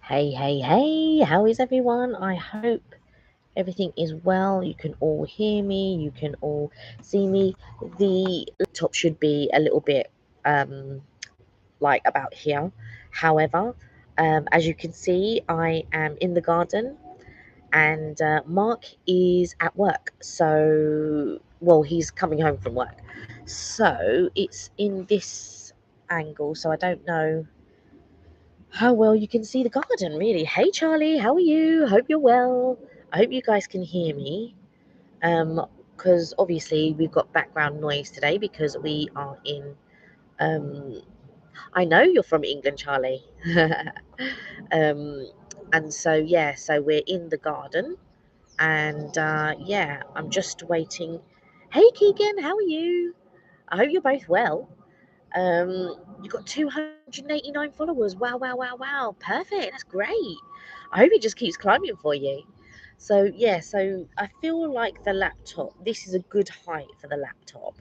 Hey, how is everyone? I hope everything is well. You can all hear me, you can all see me. The laptop should be a little bit like about here. However, as you can see, I am in the garden and Mark is at work. So, well, he's coming home from work. So it's in this angle, so I don't know how well you can see the garden, really. Hey, Charlie, how are you? Hope you're well. I hope you guys can hear me. Because obviously we've got background noise today because we are in. Um, I know you're from England, Charlie. um, and so yeah, so we're in the garden, and yeah, I'm just waiting. Hey, Keegan, how are you? I hope you're both well. You've got 289 followers. Wow. Perfect. That's great. I hope it just keeps climbing for you. So, yeah, so I feel like the laptop, this is a good height for the laptop.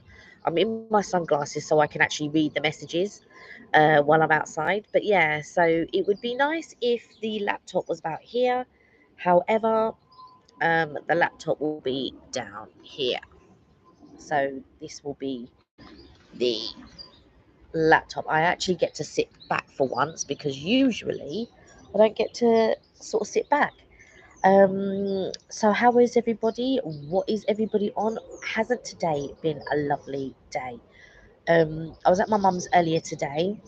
I'm in my sunglasses so I can actually read the messages while I'm outside. But yeah, so it would be nice if the laptop was about here. However, the laptop will be down here. So this will be the laptop. I actually get to sit back for once because usually I don't get to sort of sit back. So how is everybody? What is everybody on? Hasn't today been a lovely day? I was at my mum's earlier today.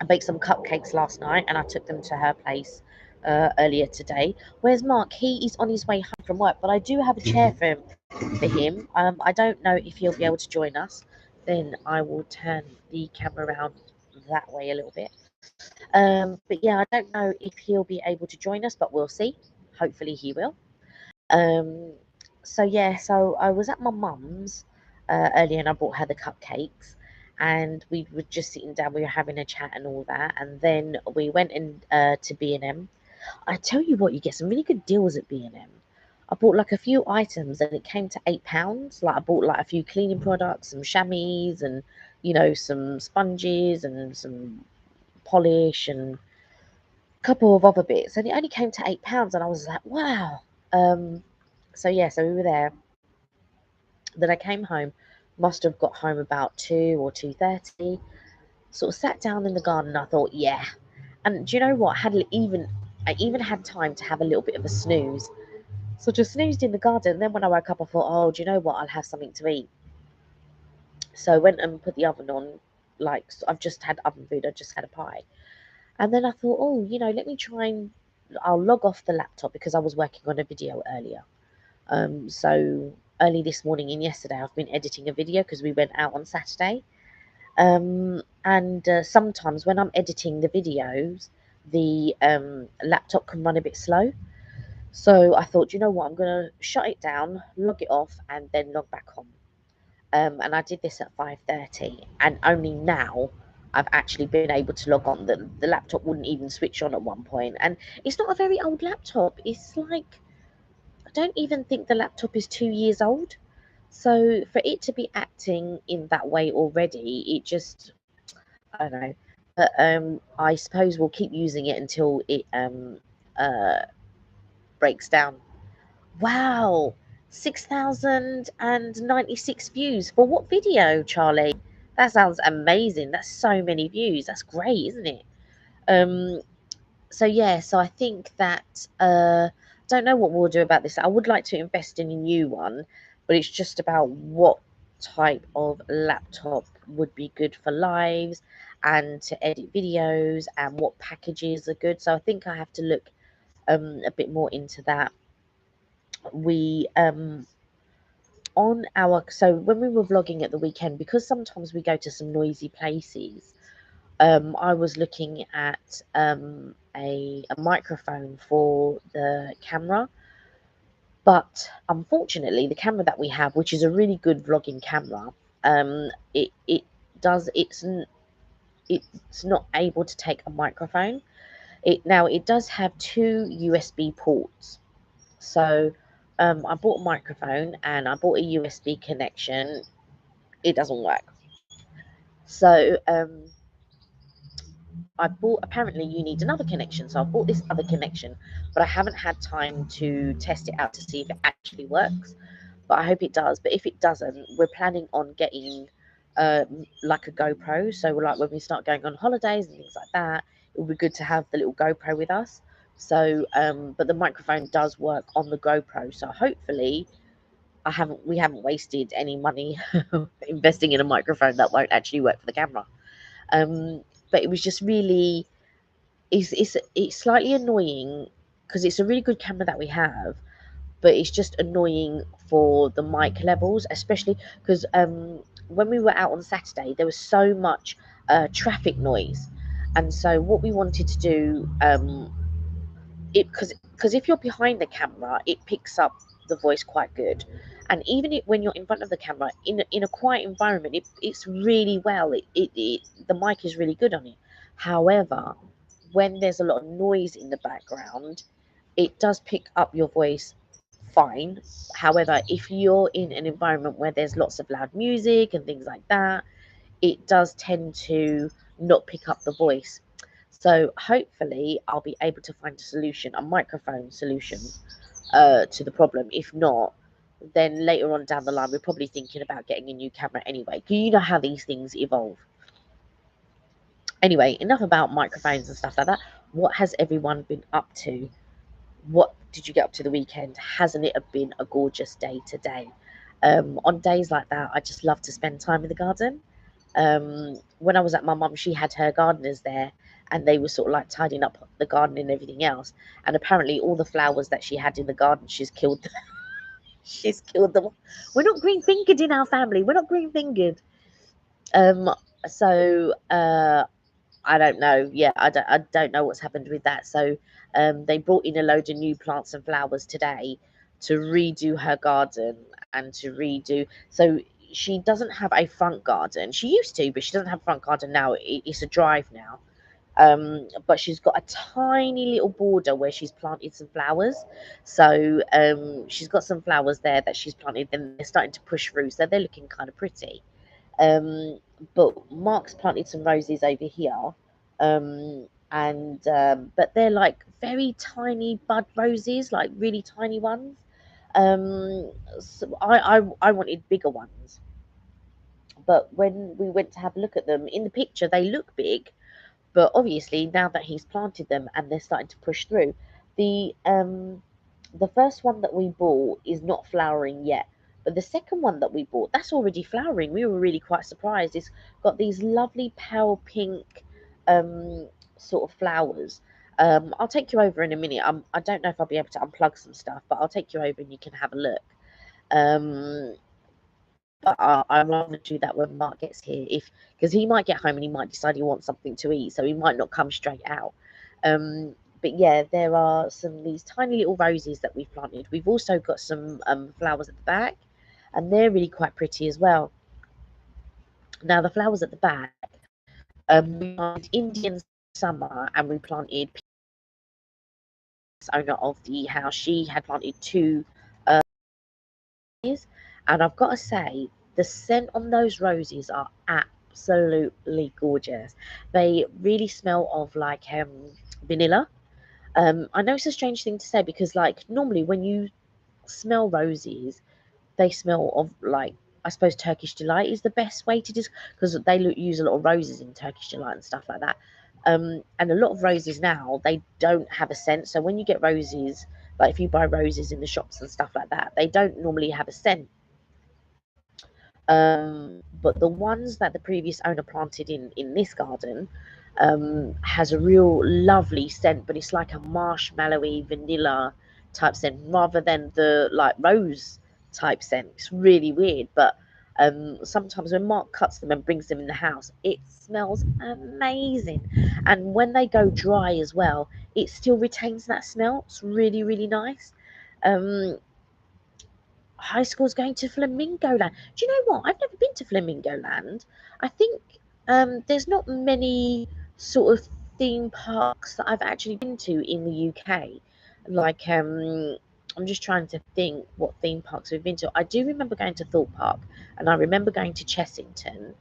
I baked some cupcakes last night and I took them to her place earlier today. Where's Mark? He is on his way home from work, but I do have a chair for him. I don't know if he'll be able to join us. Then I will turn the camera around that way a little bit. But yeah, I don't know if he'll be able to join us, but we'll see. Hopefully he will. Um, so yeah, so I was at my mum's earlier and I bought her the cupcakes and we were just sitting down, we were having a chat and all that, and then we went in to B&M. I tell you what, you get some really good deals at B&M. I bought like a few items and it came to £8. Like I bought like a few cleaning products, some chamois and some sponges and some polish and a couple of other bits, and it only came to £8 and I was like, wow. So yeah, so we were there. Then I came home, must have got home about 2 or 2:30. Sort of sat down in the garden. I thought, yeah. And do you know what? I even had time to have a little bit of a snooze. So just snoozed in the garden. Then when I woke up, I thought, oh, do you know what? I'll have something to eat. So I went and put the oven on. Like I've just had oven food. I just had a pie. And then I thought, oh, let me try and I'll log off the laptop because I was working on a video earlier. So early this morning and yesterday, I've been editing a video because we went out on Saturday. And sometimes when I'm editing the videos, the laptop can run a bit slow. So I thought, you know what, I'm going to shut it down, log it off, and then log back on. And I did this at 5:30, and only now I've actually been able to log on. The laptop wouldn't even switch on at one point, and it's not a very old laptop. It's like I don't even think the laptop is 2 years old. So for it to be acting in that way already, it just I don't know. But I suppose we'll keep using it until it uh breaks down. Wow, 6,096 views for what video, Charlie? That sounds amazing. That's so many views. That's great, isn't it? Um, so yeah, so I think that don't know what we'll do about this. I would like to invest in a new one, but it's just about what type of laptop would be good for lives and to edit videos and what packages are good. So I think I have to look a bit more into that. We on our so when we were vlogging at the weekend, because sometimes we go to some noisy places, I was looking at a microphone for the camera, but unfortunately, the camera that we have, which is a really good vlogging camera, it does it's not able to take a microphone. It does have two USB ports, so I bought a microphone and I bought a USB connection. It doesn't work. So I bought, apparently you need another connection, so I bought this other connection, but I haven't had time to test it out to see if it actually works. But I hope it does. But if it doesn't, we're planning on getting like a GoPro. So like when we start going on holidays and things like that, it would be good to have the little GoPro with us. So, but the microphone does work on the GoPro. So hopefully, we haven't wasted any money investing in a microphone that won't actually work for the camera. Um, but it was just really, it's slightly annoying because it's a really good camera that we have, but it's just annoying for the mic levels, especially because when we were out on Saturday, there was so much traffic noise, and so what we wanted to do, it because if you're behind the camera, it picks up the voice quite good, and even when you're in front of the camera in a quiet environment, it's really well. The mic is really good on it. However, when there's a lot of noise in the background, it does pick up your voice fine. However, if you're in an environment where there's lots of loud music and things like that, it does tend to not pick up the voice. So hopefully I'll be able to find a solution, a microphone solution to the problem. If not, then later on down the line, we're probably thinking about getting a new camera anyway. Because you know how these things evolve. Anyway, enough about microphones and stuff like that. What has everyone been up to? What did you get up to the weekend? Hasn't it been a gorgeous day today? On days like that, I just love to spend time in the garden. When I was at my mum, she had her gardeners there, and they were sort of like tidying up the garden and everything else. And apparently, all the flowers that she had in the garden, she's killed. She's killed them. We're not green fingered in our family. We're not green fingered. Um, so I don't know. Yeah, I don't know what's happened with that. So they brought in a load of new plants and flowers today to redo her garden and to redo. So she doesn't have a front garden. She used to, but she doesn't have a front garden now. It's a drive now. But she's got a tiny little border where she's planted some flowers. So she's got some flowers there that she's planted, and they're starting to push through. So they're looking kind of pretty. Um, but Mark's planted some roses over here, and but they're like very tiny bud roses, like really tiny ones. So I wanted bigger ones, but when we went to have a look at them in the picture, they look big, but obviously now that he's planted them and they're starting to push through, the um the first one that we bought is not flowering yet, but the second one that we bought, that's already flowering. We were really quite surprised. It's got these lovely pale pink sort of flowers. I'll take you over in a minute. I don't know if I'll be able to unplug some stuff, but I'll take you over and you can have a look. Um, but I'd rather do that when Mark gets here, if because he might get home and he might decide he wants something to eat, so he might not come straight out. But yeah, there are these tiny little roses that we've planted. We've also got some flowers at the back, and they're really quite pretty as well. Now the flowers at the back, we planted Indian summer, and we planted owner of the house. She had planted two and I've got to say, the scent on those roses are absolutely gorgeous. They really smell of like vanilla. I know it's a strange thing to say because like normally when you smell roses, they smell of like I suppose Turkish delight is the best way to just because they use a lot of roses in Turkish delight and stuff like that. And a lot of roses now they don't have a scent. So when you get roses, like if you buy roses in the shops and stuff like that, they don't normally have a scent. But the ones that the previous owner planted in this garden has a real lovely scent, but it's like a marshmallowy vanilla type scent rather than the like rose type scent. It's really weird, but sometimes when Mark cuts them and brings them in the house, it smells amazing. And when they go dry as well, it still retains that smell. It's really, really nice. Um, High school's going to Flamingo Land. Do you know what? I've never been to Flamingo Land. I think there's not many sort of theme parks that I've actually been to in the UK. Like, I'm just trying to think what theme parks we've been to. I do remember going to Thorpe Park, and I remember going to Chessington.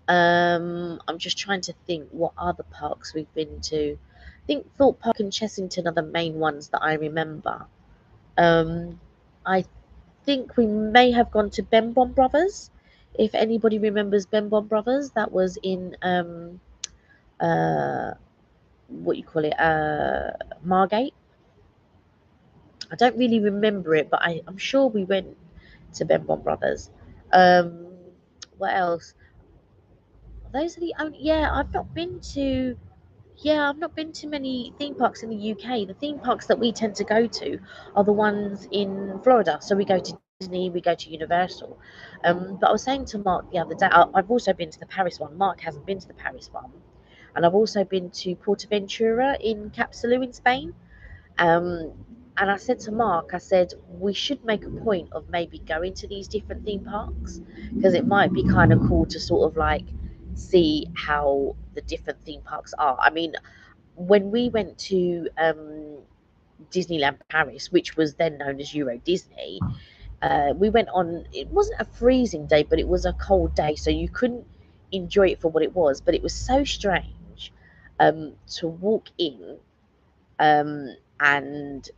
I'm just trying to think what other parks we've been to. I think Thorpe Park and Chessington are the main ones that I remember. I think we may have gone to Ben Bon Brothers. If anybody remembers Ben Bon Brothers, that was in uh, what you call it, Margate. I don't really remember it, but I'm sure we went to Ben Bon Brothers. Um, what else? Those are the only. Yeah, I've not been to. Yeah, I've not been to many theme parks in the UK. The theme parks that we tend to go to are the ones in Florida. So we go to Disney, we go to Universal. But I was saying to Mark the other day, I've also been to the Paris one. Mark hasn't been to the Paris one. And I've also been to Portaventura in Cap Salou in Spain. Um, and I said to Mark, I said, we should make a point of maybe going to these different theme parks because it might be kind of cool to sort of like see how the different theme parks are. I mean, when we went to Disneyland Paris, which was then known as Euro Disney, we went on, it wasn't a freezing day, but it was a cold day. So you couldn't enjoy it for what it was. But it was so strange to walk in and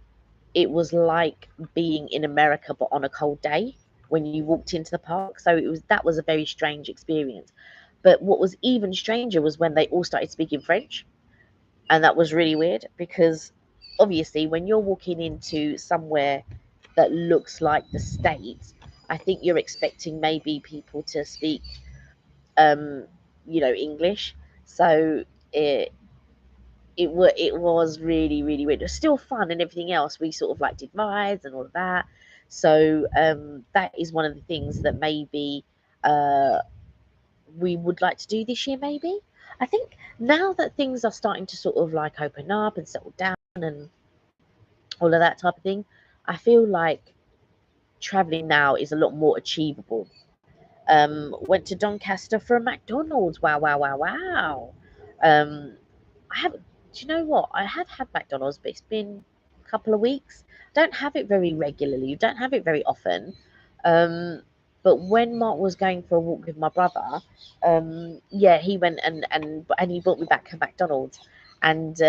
it was like being in America but on a cold day when you walked into the park. So that was a very strange experience. But what was even stranger was when they all started speaking French, and that was really weird because obviously when you're walking into somewhere that looks like the States, I think you're expecting maybe people to speak um, English. So it it was really really weird. It was still fun and everything else. We sort of like did rides and all of that. So that is one of the things that maybe uh, we would like to do this year. Maybe I think now that things are starting to sort of like open up and settle down and all of that type of thing, I feel like traveling now is a lot more achievable. Went to Doncaster for a McDonald's. Wow, wow, wow, wow. Um, I have. Do you know what? I have had McDonald's, but it's been a couple of weeks. Don't have it very regularly. Don't have it very often. Um, but when Mark was going for a walk with my brother, yeah, he went and he brought me back to McDonald's, and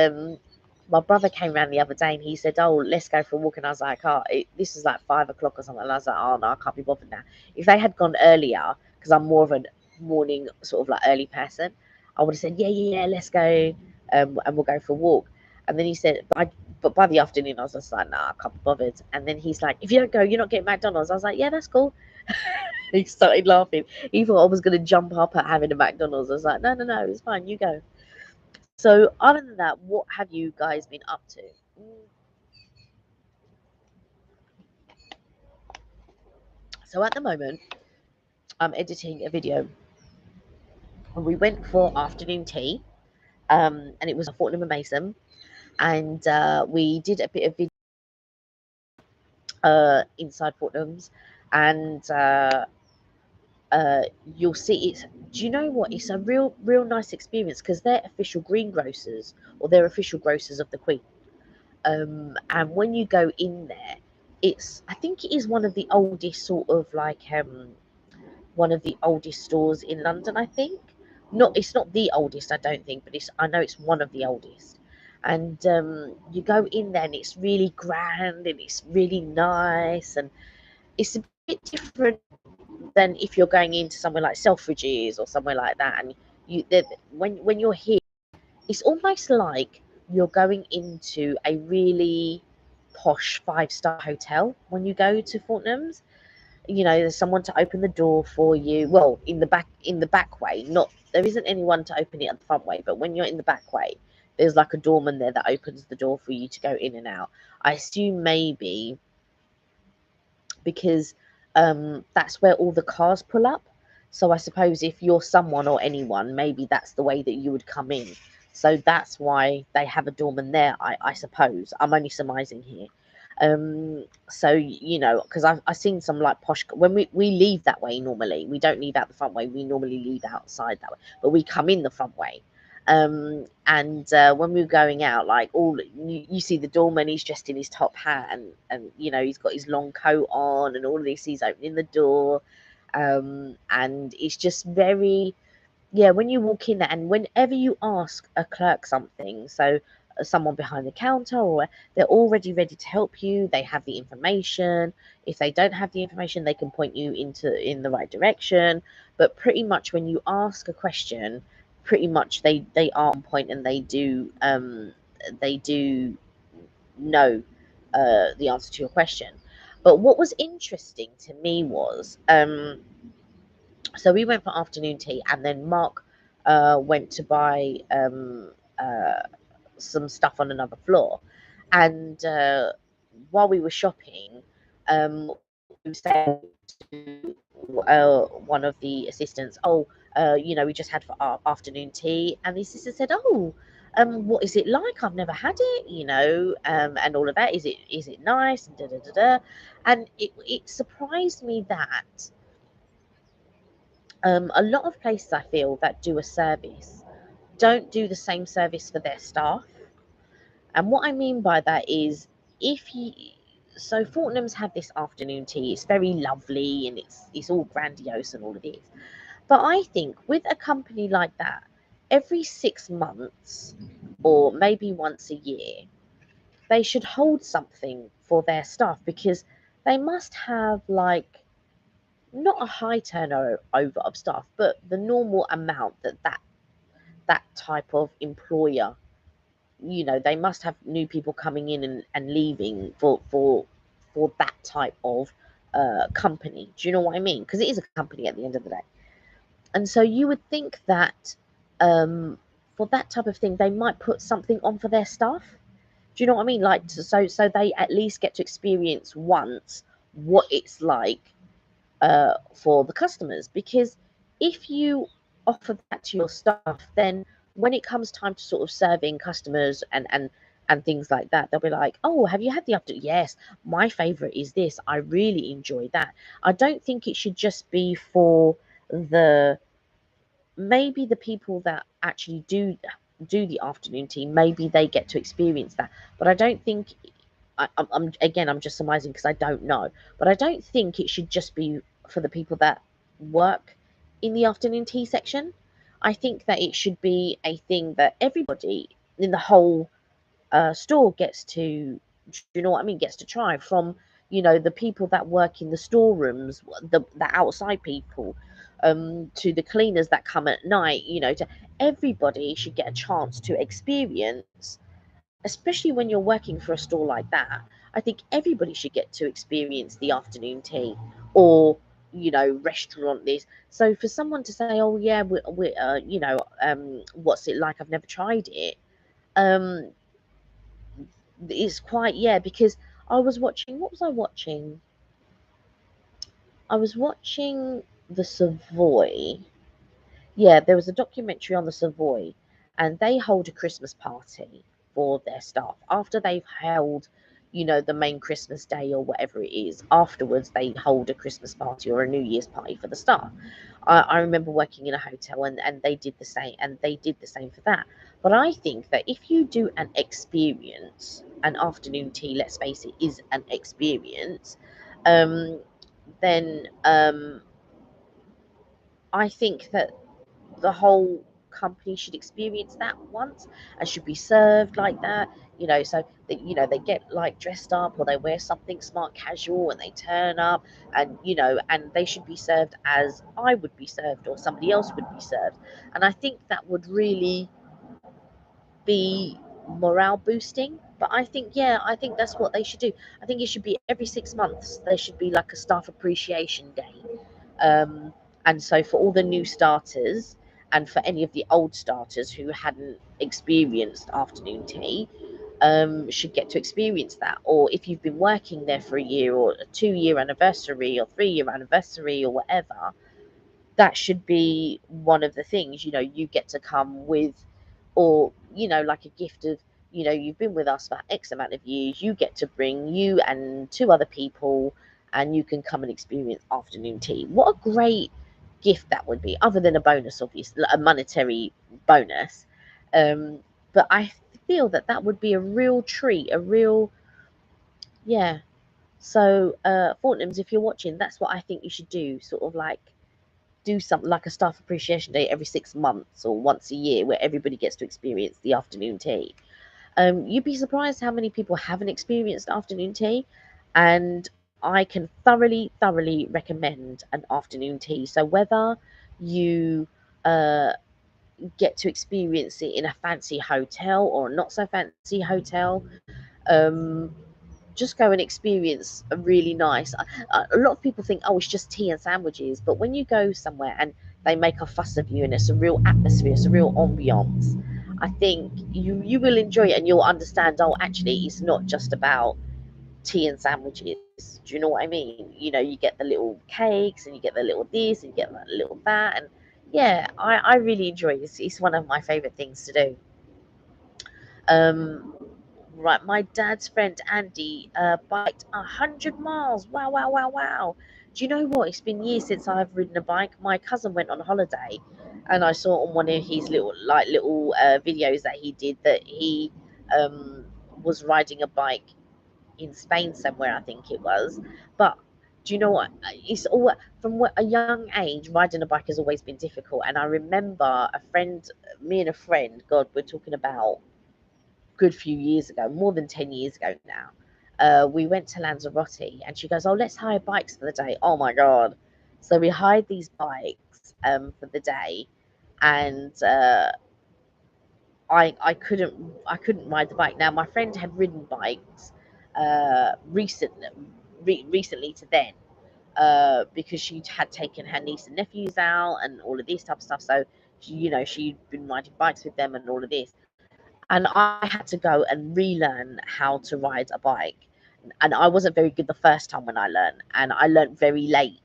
my brother came around the other day and he said, "Oh, let's go for a walk." And I was like, "Oh, this is like 5 o'clock or something." And I was like, "Oh no, I can't be bothered now." If they had gone earlier, because I'm more of a morning sort of like early person, I would have said, "Yeah, yeah, yeah, let's go, and we'll go for a walk." And then he said, but by the afternoon, I was just like, "Nah, I can't be bothered." And then he's like, "If you don't go, you're not getting McDonald's." I was like, "Yeah, that's cool." He started laughing. He thought I was going to jump up at having a McDonald's. I was like, "No, no, no, it's fine. You go." So, other than that, what have you guys been up to? So, at the moment, I'm editing a video, and we went for afternoon tea, and it was a Fortnum and Mason, and we did a bit of video inside Fortnum's, and uh, you'll see it's. Do you know what? It's a real nice experience because they're official greengrocers or they're official grocers of the Queen. And when you go in there, I think it is one of the oldest sort of like one of the oldest stores in London. I think it's not the oldest, I don't think, but I know it's one of the oldest. And you go in there and it's really grand and it's really nice and it's a bit different than if you're going into somewhere like Selfridges or somewhere like that. And when you're here, it's almost like you're going into a really posh 5-star hotel when you go to Fortnum's. There's someone to open the door for you. Well, in the back way, not there isn't anyone to open it at the front way, but when you're in the back way, there's like a doorman there that opens the door for you to go in and out. I assume maybe because that's where all the cars pull up. So I suppose if you're someone or anyone, maybe that's the way that you would come in. So that's why they have a doorman there, I suppose. I'm only surmising here. So because I've seen some like posh when we leave that way normally. We don't leave out the front way. We normally leave outside that way, but we come in the front way. And when we were going out, like you see the doorman, he's dressed in his top hat and he's got his long coat on and all of this. He's opening the door, and it's just very. yeah, when you walk in there, and whenever you ask a clerk something, so someone behind the counter, or they're already ready to help you. They have the information. If they don't have the information, they can point you in the right direction. But pretty much when you ask a question, pretty much they are on point, and they do know the answer to your question. But what was interesting to me was, so we went for afternoon tea, and then Mark went to buy uh, some stuff on another floor. And while we were shopping, we were saying to one of the assistants, "Oh, we just had for our afternoon tea," and the assistant said, "Oh, what is it like? I've never had it, and all of that. Is it nice?" And da da da da. And it surprised me that a lot of places I feel that do a service don't do the same service for their staff. And what I mean by that is, if you so Fortnum's have this afternoon tea, it's very lovely, and it's all grandiose and all of this. But I think with a company like that, every 6 months or maybe once a year, they should hold something for their staff, because they must have, like, not a high turnover of staff, but the normal amount that type of employer, they must have new people coming in and leaving for that type of company. Do you know what I mean? Because it is a company at the end of the day. And so you would think that for that type of thing, they might put something on for their staff. Do you know what I mean? Like, so they at least get to experience once what it's like for the customers. Because if you offer that to your staff, then when it comes time to sort of serving customers and things like that, they'll be like, "Oh, have you had the update? Yes, my favorite is this. I really enjoy that." I don't think it should just be for the maybe the people that actually do the afternoon tea. Maybe they get to experience that, but I don't think. I'm just surmising because I don't know, but I don't think it should just be for the people that work in the afternoon tea section. I think that it should be a thing that everybody in the whole store gets to, do you know what I mean? Gets to try, from the people that work in the storerooms, the outside people, to the cleaners that come at night. To everybody should get a chance to experience, especially when you're working for a store like that. I think everybody should get to experience the afternoon tea, or restaurant this. So for someone to say, "Oh yeah, what's it like? I've never tried it." Um, it's quite, yeah, because I was watching. What was I watching? I was watching the Savoy. Yeah, there was a documentary on the Savoy, and they hold a Christmas party for their staff after they've held, the main Christmas day or whatever it is. Afterwards, they hold a Christmas party or a New Year's party for the staff. I remember working in a hotel, and they did the same, for that. But I think that if you do an experience, an afternoon tea, let's face it, is an experience, um, then I think that the whole company should experience that once, and should be served like that. So that they get like dressed up, or they wear something smart casual and they turn up, and they should be served as I would be served, or somebody else would be served. And I think that would really be morale boosting. But I think that's what they should do. I think it should be every 6 months. There should be like a staff appreciation day. um, and so for all the new starters, and for any of the old starters who hadn't experienced afternoon tea, should get to experience that. Or if you've been working there for a year, or a 2-year anniversary, or 3-year anniversary, or whatever, that should be one of the things. You get to come with, or like a gift of, you've been with us for X amount of years, you get to bring you and 2 other people, and you can come and experience afternoon tea. What a great gift that would be, other than a bonus, obviously, a monetary bonus. um but I feel that that would be a real treat, a real, yeah. So Fortnums, if you're watching, that's what I think you should do, sort of like do something like a staff appreciation day every 6 months or once a year where everybody gets to experience the afternoon tea. You'd be surprised how many people haven't experienced afternoon tea, and I can thoroughly recommend an afternoon tea. So whether you uh, get to experience it in a fancy hotel or a not so fancy hotel, um, just go and experience a really nice. A lot of people think, oh, it's just tea and sandwiches, but when you go somewhere and they make a fuss of you and it's a real atmosphere, it's a real ambiance, I think you will enjoy it and you'll understand. Oh, actually, it's not just about tea and sandwiches. Do you know what I mean? You know, you get the little cakes and you get the little this and you get that little that, and yeah, I really enjoy it. It's one of my favorite things to do. Um, Right, my dad's friend Andy biked 100 miles. Wow, wow, wow, wow. Do you know what? It's been years since I've ridden a bike. My cousin went on holiday, and I saw on one of his little videos that he did that he um, was riding a bike in Spain somewhere, I think it was. But do you know what? It's all from a young age. Riding a bike has always been difficult, and I remember me and a friend. God, we're talking about good few years ago, more than 10 years ago now. We went to Lanzarote and she goes, oh, let's hire bikes for the day. Oh my God. So we hired these bikes for the day, and I couldn't ride the bike. Now my friend had ridden bikes recently to then, because she had taken her niece and nephews out and all of this type of stuff. So she'd been riding bikes with them and all of this, and I had to go and relearn how to ride a bike. And I wasn't very good the first time when I learned, and I learned very late.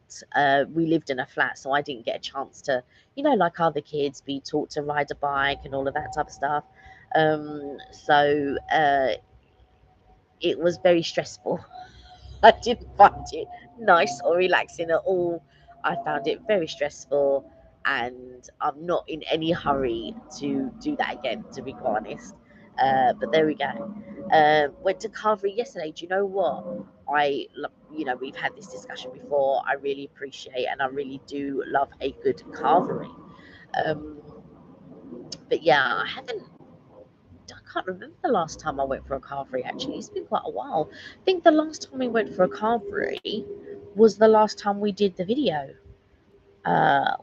We lived in a flat, so I didn't get a chance to, like other kids, be taught to ride a bike and all of that type of stuff. So it was very stressful. I didn't find it nice or relaxing at all. I found it very stressful, and I'm not in any hurry to do that again, to be quite honest. But there we go. Went to Carvery yesterday. Do you know what? We've had this discussion before. I really appreciate and I really do love a good Carvery. Um, but yeah, I can't remember the last time I went for a carvery. Actually, it's been quite a while. I think the last time we went for a carvery was the last time we did the video.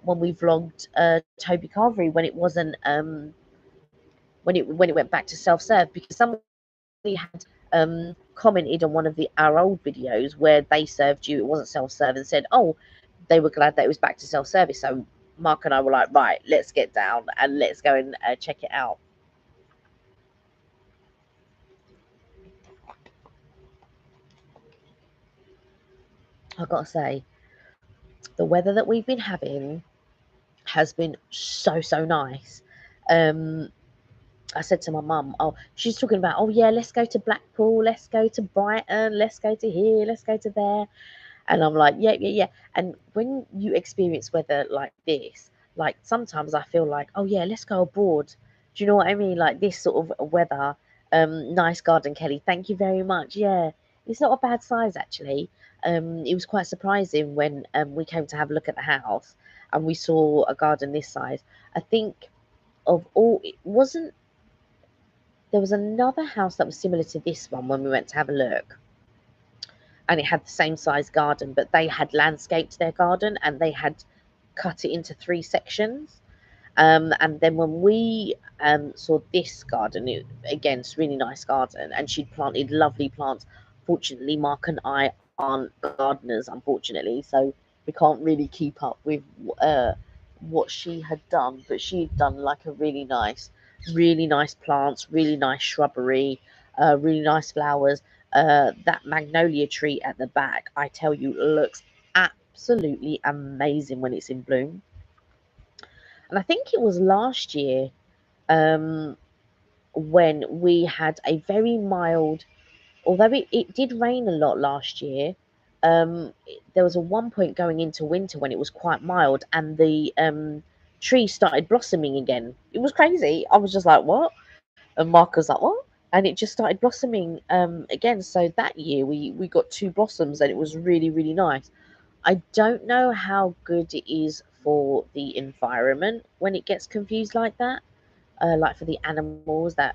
When we vlogged Toby Carvery, when it wasn't when it went back to self serve, because somebody had commented on one of our old videos where they served you, it wasn't self serve, and said, oh, they were glad that it was back to self service. So Mark and I were like, right, let's get down and let's go and check it out. I've got to say, the weather that we've been having has been so nice. Um, I said to my mum, oh, she's talking about, oh yeah, let's go to Blackpool, let's go to Brighton, let's go to here, let's go to there. And I'm like, yeah. And when you experience weather like this, like sometimes I feel like, oh yeah, let's go abroad. Do you know what I mean? Like this sort of weather. Nice garden, Kelly. Thank you very much. Yeah, it's not a bad size actually. It was quite surprising when we came to have a look at the house and we saw a garden this size. I think of all, it wasn't. There was another house that was similar to this one when we went to have a look, and it had the same size garden, but they had landscaped their garden and they had cut it into 3 sections. And then when we saw this garden, again, it's a really nice garden, and she'd planted lovely plants. Fortunately, Mark and I aren't gardeners, unfortunately, so we can't really keep up with uh, what she had done. But she'd done like a really nice plants, really nice shrubbery, really nice flowers. That magnolia tree at the back, I tell you, looks absolutely amazing when it's in bloom. And I think it was last year, um, when we had a very mild, although it did rain a lot last year. There was a one point going into winter when it was quite mild, and the tree started blossoming again. It was crazy. I was just like, what? And Mark was like, what? And it just started blossoming again. So that year we got two blossoms, and it was really nice. I don't know how good it is for the environment when it gets confused like that. Like for the animals that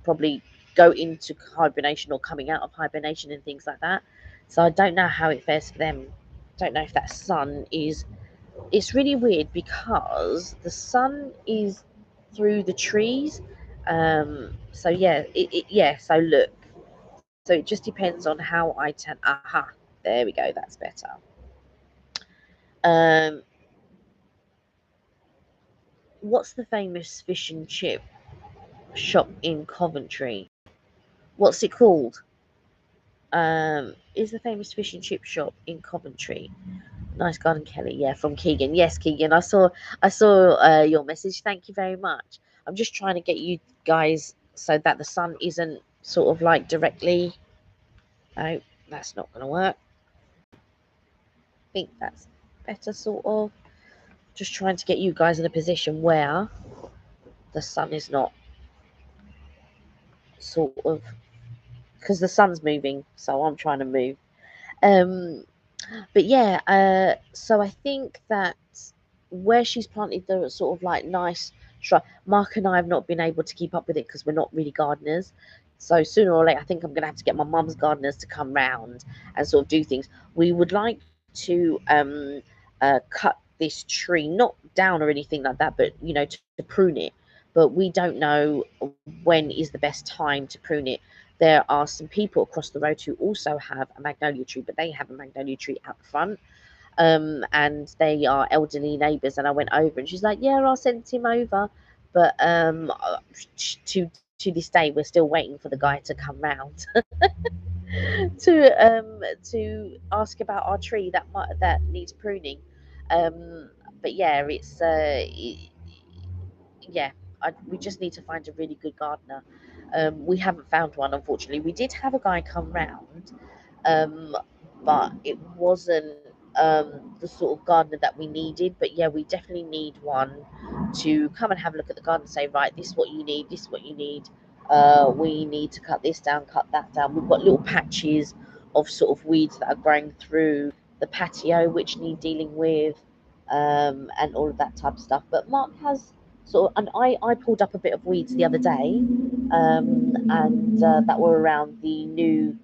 probably go into hibernation or coming out of hibernation and things like that. So I don't know how it fares for them. Don't know if that sun is. It's really weird because the sun is through the trees. So yeah, yeah. So look. So it just depends on how I turn. Aha, there we go. That's better. Um, what's the famous fish and chip shop in Coventry? What's it called? Is the famous fish and chip shop in Coventry? Nice Garden Kelly, yeah, from Keegan. Yes, Keegan, I saw your message. Thank you very much. I'm just trying to get you guys so that the sun isn't sort of like directly. No, that's not going to work. I think that's better, sort of. Just trying to get you guys in a position where the sun is not sort of, because the sun's moving, so I'm trying to move. Um, but yeah, so I think that where she's planted the sort of like nice shrub, Mark and I have not been able to keep up with it because we're not really gardeners. So sooner or later, I think I'm going to have to get my mum's gardeners to come round and sort of do things. We would like to cut this tree, not down or anything like that, but you know, to prune it. But we don't know when is the best time to prune it. There are some people across the road who also have a magnolia tree, but they have a magnolia tree out front. And they are elderly neighbours. And I went over, and she's like, "Yeah, I'll send him over." But to this day, we're still waiting for the guy to come round to ask about our tree that needs pruning. But yeah, yeah, we just need to find a really good gardener. We haven't found one, unfortunately. We did have a guy come round, um, but it wasn't the sort of gardener that we needed. But yeah, we definitely need one to come and have a look at the garden and say, right, this is what you need, this is what you need. We need to cut this down, cut that down. We've got little patches of sort of weeds that are growing through the patio which need dealing with, and all of that type of stuff. But Mark has sort of, and I pulled up a bit of weeds the other day, and that were around the new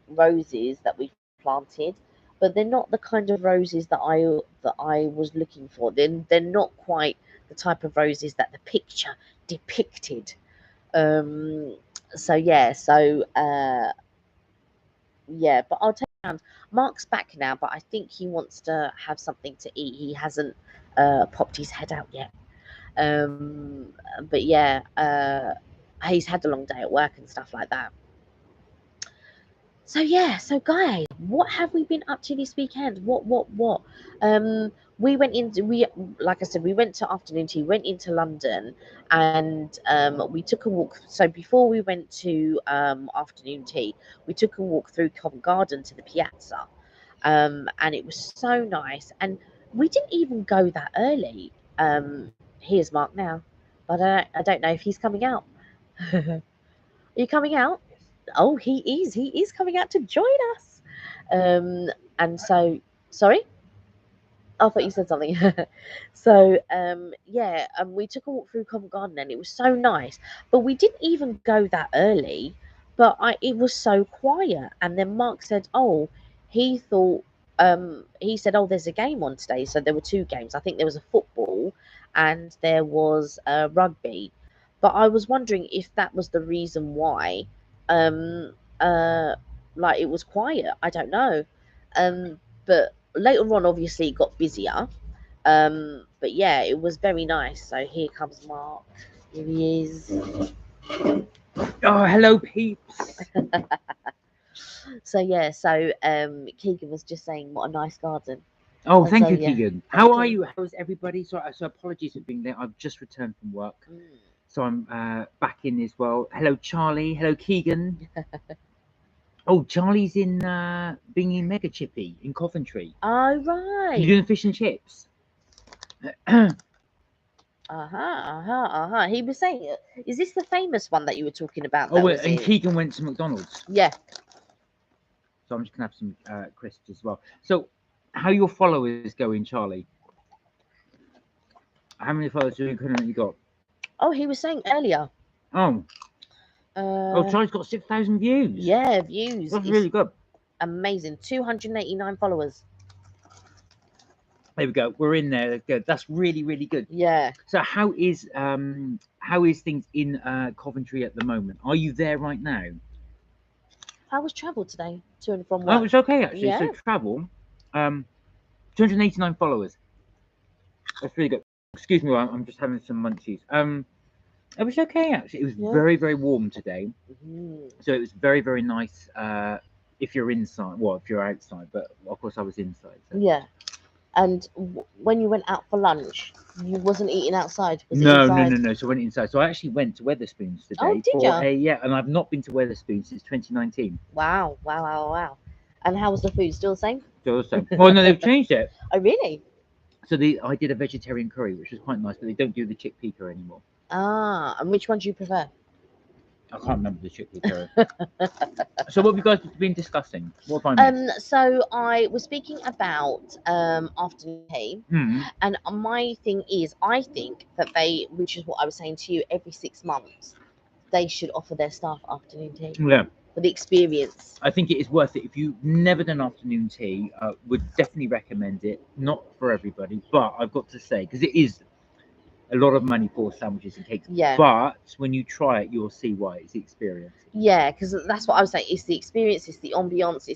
roses that we've planted, but they're not the kind of roses that I was looking for. They're not quite the type of roses that the picture depicted. Um, so yeah, yeah, but I'll take it around. Mark's back now, but I think he wants to have something to eat. He hasn't popped his head out yet. Um, but yeah, he's had a long day at work and stuff like that. So yeah, so guys, what have we been up to this weekend? What? Um, we like I said, we went to afternoon tea, went into London, and we took a walk. So before we went to afternoon tea, we took a walk through Covent Garden to the Piazza, and it was so nice. And we didn't even go that early. Here's Mark now, but I don't know if he's coming out. Are you coming out? Oh, he is coming out to join us. Um, and so, sorry, I thought you said something. So, yeah, we took a walk through Covent Garden and it was so nice. But we didn't even go that early. But it was so quiet. And then Mark said, "Oh, he thought." He said, "Oh, there's a game on today." So there were two games. I think there was a football and there was a rugby. But I was wondering if that was the reason why, um, uh, like it was quiet. I don't know. But later on, obviously, it got busier. But yeah, it was very nice. So here comes Mark. Here he is. Oh, hello, peeps. So yeah, Keegan was just saying what a nice garden. Oh, And so thank you, yeah, Keegan. thank How are you. you? How's everybody? So apologies for being late. I've just returned from work, Mm. so I'm back in as well. Hello, Charlie. Hello, Keegan. Oh, Charlie's in Bingy Mega Chippy in Coventry. All You right. doing fish and chips? Oh, He was saying, is this the famous one that you were talking about? That was and it? Keegan went to McDonald's, Yeah. so I'm just gonna have some crisps as well. So how your followers going, Charlie? How many followers have you currently got? Oh, he was saying earlier. Oh, Uh, Charlie's got 6,000 views. yeah, views. That's It's really good. amazing. 289 followers. There we go. We're in there. Good. That's really, really good. Yeah. So how is things in Coventry at the moment? Are you there right now? How was travel today to and from Oh, work? it's okay actually. Yeah. So travel, 289 followers. That's really good. Excuse me, I'm just having some munchies. It was okay actually. It was Yeah. very, very warm today. Mhm. So it was very, very nice. If you're inside, well, if you're outside, but of course I was inside. So. Yeah. And when you went out for lunch, you wasn't eating outside. Was it No. inside? So I went inside. So I actually went to Weatherspoons today. Oh, did ya? And I've not been to Weatherspoons since 2019. Wow. Wow. Wow. Wow. And how was the food? Still the same? So well, no, they've changed it. Oh, really? So I did a vegetarian curry, which was quite nice, but they don't do the chickpea curry anymore. Ah. And which one do you prefer? I can't remember the chickpea curry. So what have you guys been discussing? What have I missed? So I was speaking about afternoon tea, and my thing is, I think that they, which is what I was saying to you, every 6 months, they should offer their staff afternoon tea Yeah, for the experience. I think it is worth it. If you've never done afternoon tea, would definitely recommend it. Not for everybody, but I've got to say, because it is a lot of money for sandwiches and cakes. Yeah. But when you try it, you'll see why. It's the experience. Yeah, because that's what I was saying. It's the experience, it's the ambiance,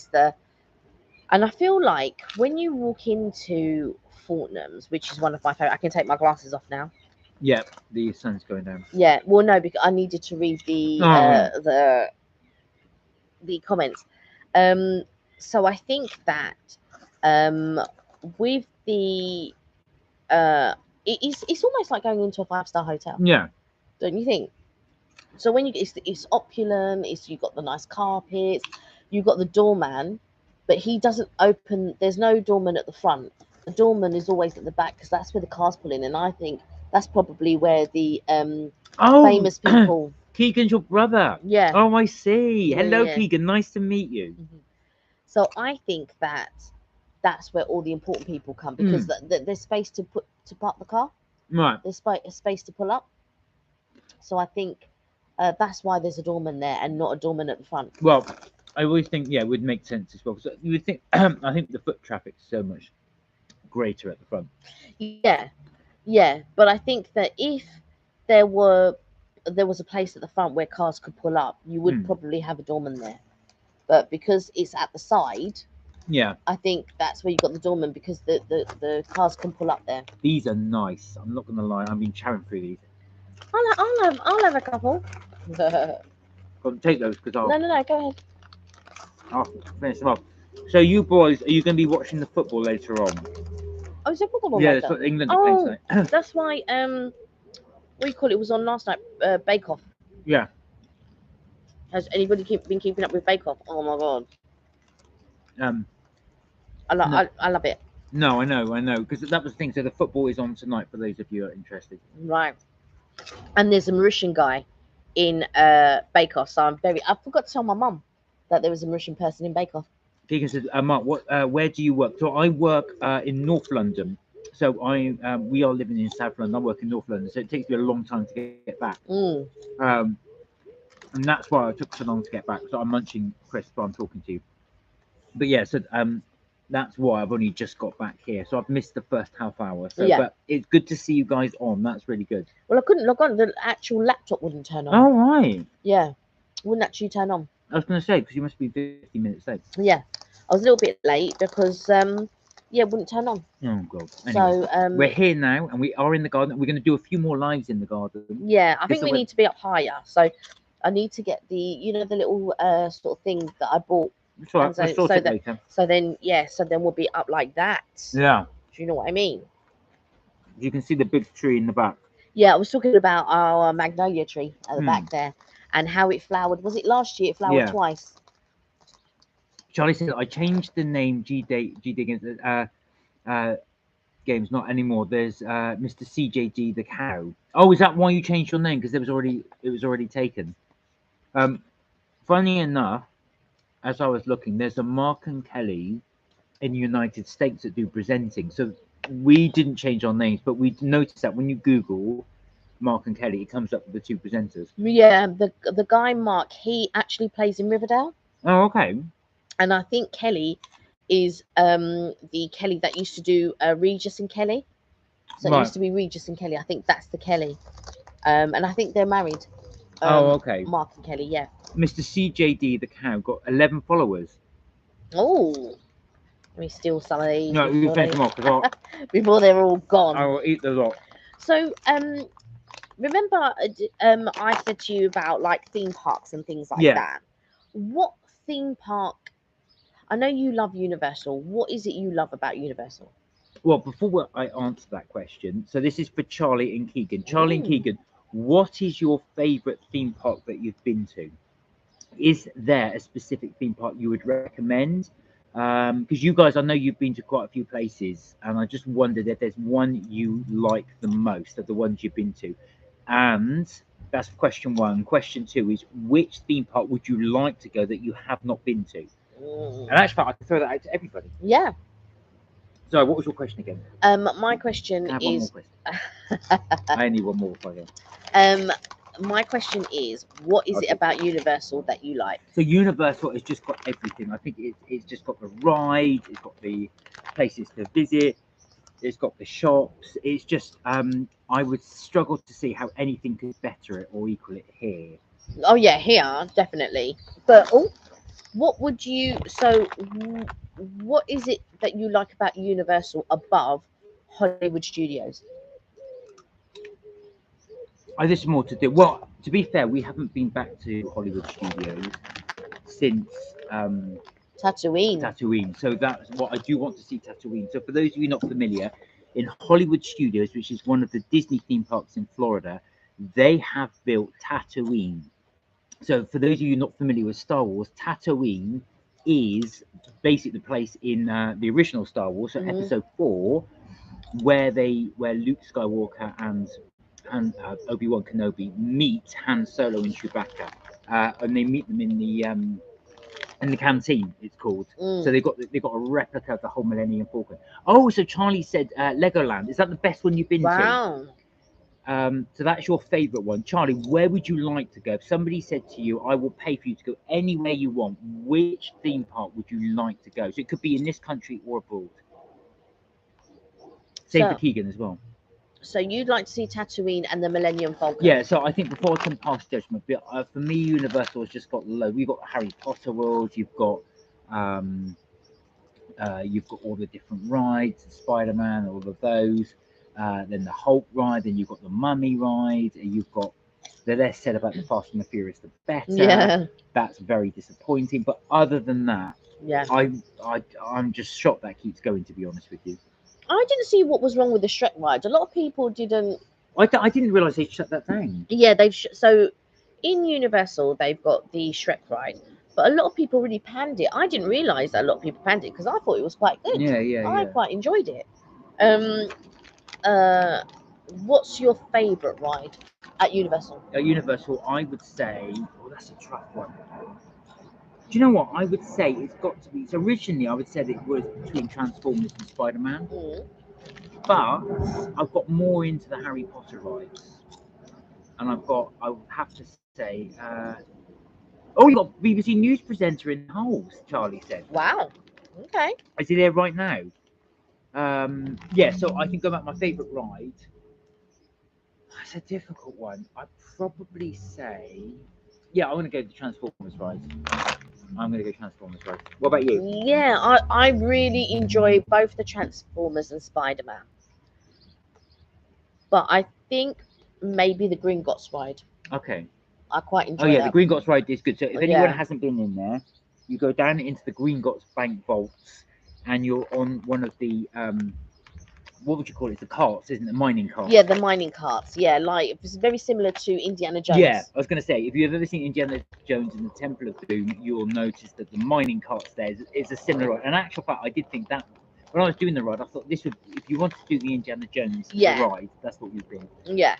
and I feel like when you walk into Fortnum's, which is one of my favorite, I can take my glasses off now. Yeah, the sun's going down. Yeah, well, no, because I needed to read the comments. So I think that with the it's almost like going into a 5-star hotel, Yeah, don't you think? So when it's opulent, you've got the nice carpets, you've got the doorman, but he doesn't open. There's no doorman at the front. The doorman is always at the back because that's where the cars pull in, and I think that's probably where the famous people. Keegan's your brother. Yeah. Oh, I see. Yeah, Hello, yeah. Keegan. Nice to meet you. So I think that that's where all the important people come because there's space to park the car. Right. There's space to pull up. So I think that's why there's a doorman there and not a doorman at the front. Well, I always think it would make sense as well because you would think I think the foot traffic's so much greater at the front. Yeah, but I think that if there was a place at the front where cars could pull up, you would probably have a doorman there. But because it's at the side, yeah, I think that's where you got the doorman because the cars can pull up there. These are nice. I'm not gonna lie. I've been chowing through these. I'll have a couple. Go on, take those because I'll. No, go ahead. I'll finish them off. So you boys, are you going to be watching the football later on? Oh, is there football? Yeah, that's what England are playing tonight. That's why what do you call it? Was on last night. Bake Off. Yeah. Has anybody been keeping up with Bake Off? Oh my god. I love it. No, I know, because that was the thing. So the football is on tonight for those of you who are interested. Right. And there's a Mauritian guy in Bake Off. So I forgot to tell my mum that there was a Mauritian person in Bake Off. Keegan said, Mark, where do you work? So I work in North London. So we are living in South London. I work in North London. So it takes me a long time to get back. And that's why I took so long to get back. So I'm munching crisps while I'm talking to you. But yeah, so that's why I've only just got back here. So I've missed the first half hour. So but it's good to see you guys on. That's really good. Well, I couldn't log on. The actual laptop wouldn't turn on. Oh, right. Yeah. Wouldn't actually turn on. I was going to say, because you must be 50 minutes late. Yeah. I was a little bit late because, it wouldn't turn on. Oh, God. Anyway, so, we're here now and we are in the garden. We're going to do a few more lives in the garden. Yeah, I think we need to be up higher. So I need to get the little sort of thing that I bought. That's right. So then we'll be up like that. Yeah. Do you know what I mean? You can see the big tree in the back. Yeah, I was talking about our magnolia tree at the back there and how it flowered. Was it last year? It flowered twice. Charlie said, I changed the name G-Day Games, not anymore. There's Mr. CJD the cow. Oh, is that why you changed your name? Because it was already taken. Funny enough, as I was looking, there's a Mark and Kelly in the United States that do presenting. So we didn't change our names, but we noticed that when you Google Mark and Kelly, it comes up with the two presenters. Yeah, the guy Mark, he actually plays in Riverdale, Oh, okay. and I think Kelly is the Kelly that used to do Regis and Kelly. So it Right. used to be Regis and Kelly. I think that's the Kelly, and I think they're married. Oh, okay. Mark and Kelly, yeah. Mr. CJD the cow got 11 followers. Oh, let me steal some of these No, you finish them off because before they're all gone. I will eat the lot. So, remember, I said to you about like theme parks and things like Yeah. that. What theme park? I know you love Universal. What is it you love about Universal? Well, before I answer that question, so this is for Charlie and Keegan. Charlie and Ooh. Keegan, what is your favourite theme park that you've been to? Is there a specific theme park you would recommend? Because you guys, I know you've been to quite a few places, and I just wondered if there's one you like the most of the ones you've been to. And that's question one. Question two is, which theme park would you like to go that you have not been to? And actually, I can throw that out to everybody. Yeah. So, what was your question again? My question Can I have one more is. question? I only one more before I go. My question is, what is it about Universal that you like? So Universal has just got everything. I think it's just got the ride, it's got the places to visit, it's got the shops. It's just I would struggle to see how anything could better it or equal it here. Oh yeah, here definitely. But what would you? So, what is it that you like about Universal above Hollywood Studios? There's more to do. Well, to be fair, we haven't been back to Hollywood Studios since Tatooine. Tatooine. So that's what I do want to see Tatooine. So for those of you not familiar, in Hollywood Studios, which is one of the Disney theme parks in Florida, they have built Tatooine. So for those of you not familiar with Star Wars, Tatooine is basically the place in the original Star Wars, so Episode 4, where Luke Skywalker and Obi-Wan Kenobi meet Han Solo and Chewbacca, and they meet them in the canteen. It's called. So they've got a replica of the whole Millennium Falcon. Oh, so Charlie said Legoland. Is that the best one you've been Wow. to? So that's your favourite one, Charlie. Where would you like to go? If somebody said to you, "I will pay for you to go anywhere you want," which theme park would you like to go? So it could be in this country or abroad. Same for Keegan as well. So you'd like to see Tatooine and the Millennium Falcon? Yeah. So I think before I can pass judgment, but for me, Universal has just got low. We've got Harry Potter World. You've got all the different rides, Spider-Man, all of those. Then the Hulk ride. Then you've got the Mummy ride. You've got the less said about the Fast and the Furious, the better. Yeah. That's very disappointing. But other than that, yeah, I'm just shocked that keeps going. To be honest with you, I didn't see what was wrong with the Shrek ride. A lot of people didn't. I didn't realise they shut that down. Yeah, so in Universal they've got the Shrek ride, but a lot of people really panned it. I didn't realise that a lot of people panned it because I thought it was quite good. I quite enjoyed it. What's your favourite ride at Universal? At Universal, I would say, that's a tough one. Do you know what? I would say it's got to be. So originally, I would say that it was between Transformers and Spider-Man. But I've got more into the Harry Potter rides, and I would have to say, you got BBC News presenter in Holes. Charlie said. Wow. Okay. Is he there right now? Yeah. So I can go back my favourite ride. That's a difficult one. I'd probably say, yeah, I'm gonna go the Transformers ride. I'm gonna go Transformers ride. What about you? Yeah, I really enjoy both the Transformers and Spider-Man. But I think maybe the Gringotts ride. Okay. I quite enjoy. Oh yeah, that. the Gringotts ride is good. So if anyone hasn't been in there, you go down into the Gringotts bank vaults, and you're on one of the what would you call it? The carts, isn't it? The mining carts. Yeah, the mining carts. Yeah, like it's very similar to Indiana Jones. Yeah, I was going to say, if you've ever seen Indiana Jones and the Temple of Doom, you'll notice that the mining carts there is a similar ride. In actual fact, I did think that when I was doing the ride, I thought this would, if you wanted to do the Indiana Jones ride, that's what you'd be. Yeah.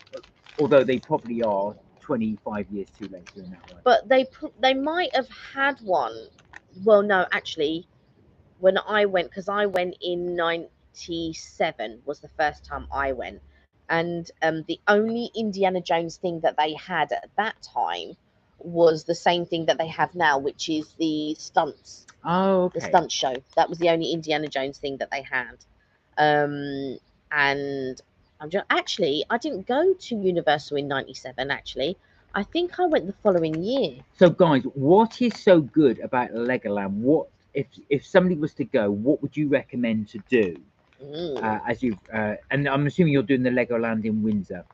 Although they probably are 25 years too late doing that ride. But they might have had one. Well, no, actually, when I went, because I went in 97 was the first time I went, and the only Indiana Jones thing that they had at that time was the same thing that they have now, which is the stunts, Oh, the okay. stunt show. That was the only Indiana Jones thing that they had. And actually, I didn't go to Universal in 97. Actually, I think I went the following year. So, guys, what is so good about Legoland? What if somebody was to go? What would you recommend to do? As you and I'm assuming you're doing the Legoland in Windsor.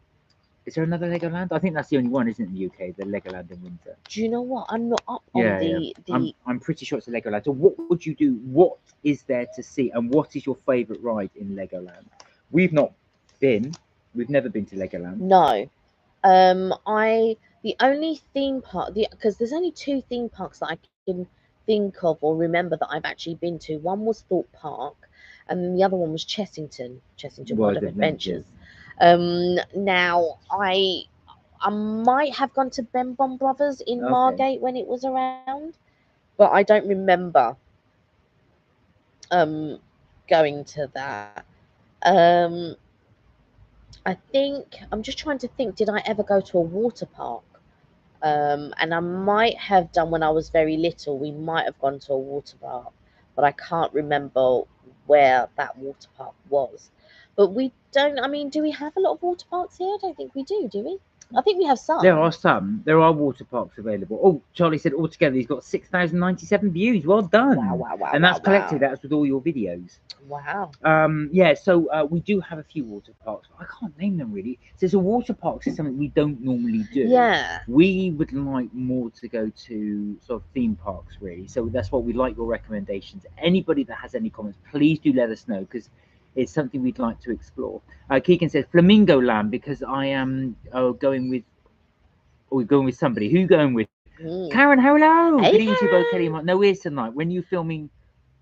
Is there another Legoland? I think that's the only one, isn't it, in the UK? The Legoland in Windsor. Do you know what? I'm not up Yeah, on the. I'm pretty sure it's a Legoland. So, what would you do? What is there to see, and what is your favourite ride in Legoland? We've not been. We've never been to Legoland. No, the only theme park, because there's only two theme parks that I can think of or remember that I've actually been to. One was Thorpe Park, and then the other one was Chessington World of Adventures. Now I might have gone to Ben Bon Brothers in Margate when it was around, but I don't remember going to that. I think I'm just trying to think, did I ever go to a water park? And I might have done when I was very little. We might have gone to a water park, but I can't remember where that water park was. But we don't, I mean, do we have a lot of water parks here? I don't think we do we? I think we have some. There are some. There are water parks available. Oh, Charlie said altogether he's got 6,097 views. Well done. Wow. And that's collected. That's with all your videos. Wow. Yeah, so we do have a few water parks. I can't name them really. So water parks is something we don't normally do. Yeah. We would like more to go to sort of theme parks really. So that's why we like your recommendations. Anybody that has any comments, please do let us know, because it's something we'd like to explore. Keegan says Flamingo Land, because I am going with, or we're going with somebody. Who you going with? Karen, hello. Hey, good evening to both Kelly and Mark. No ears tonight. When you filming?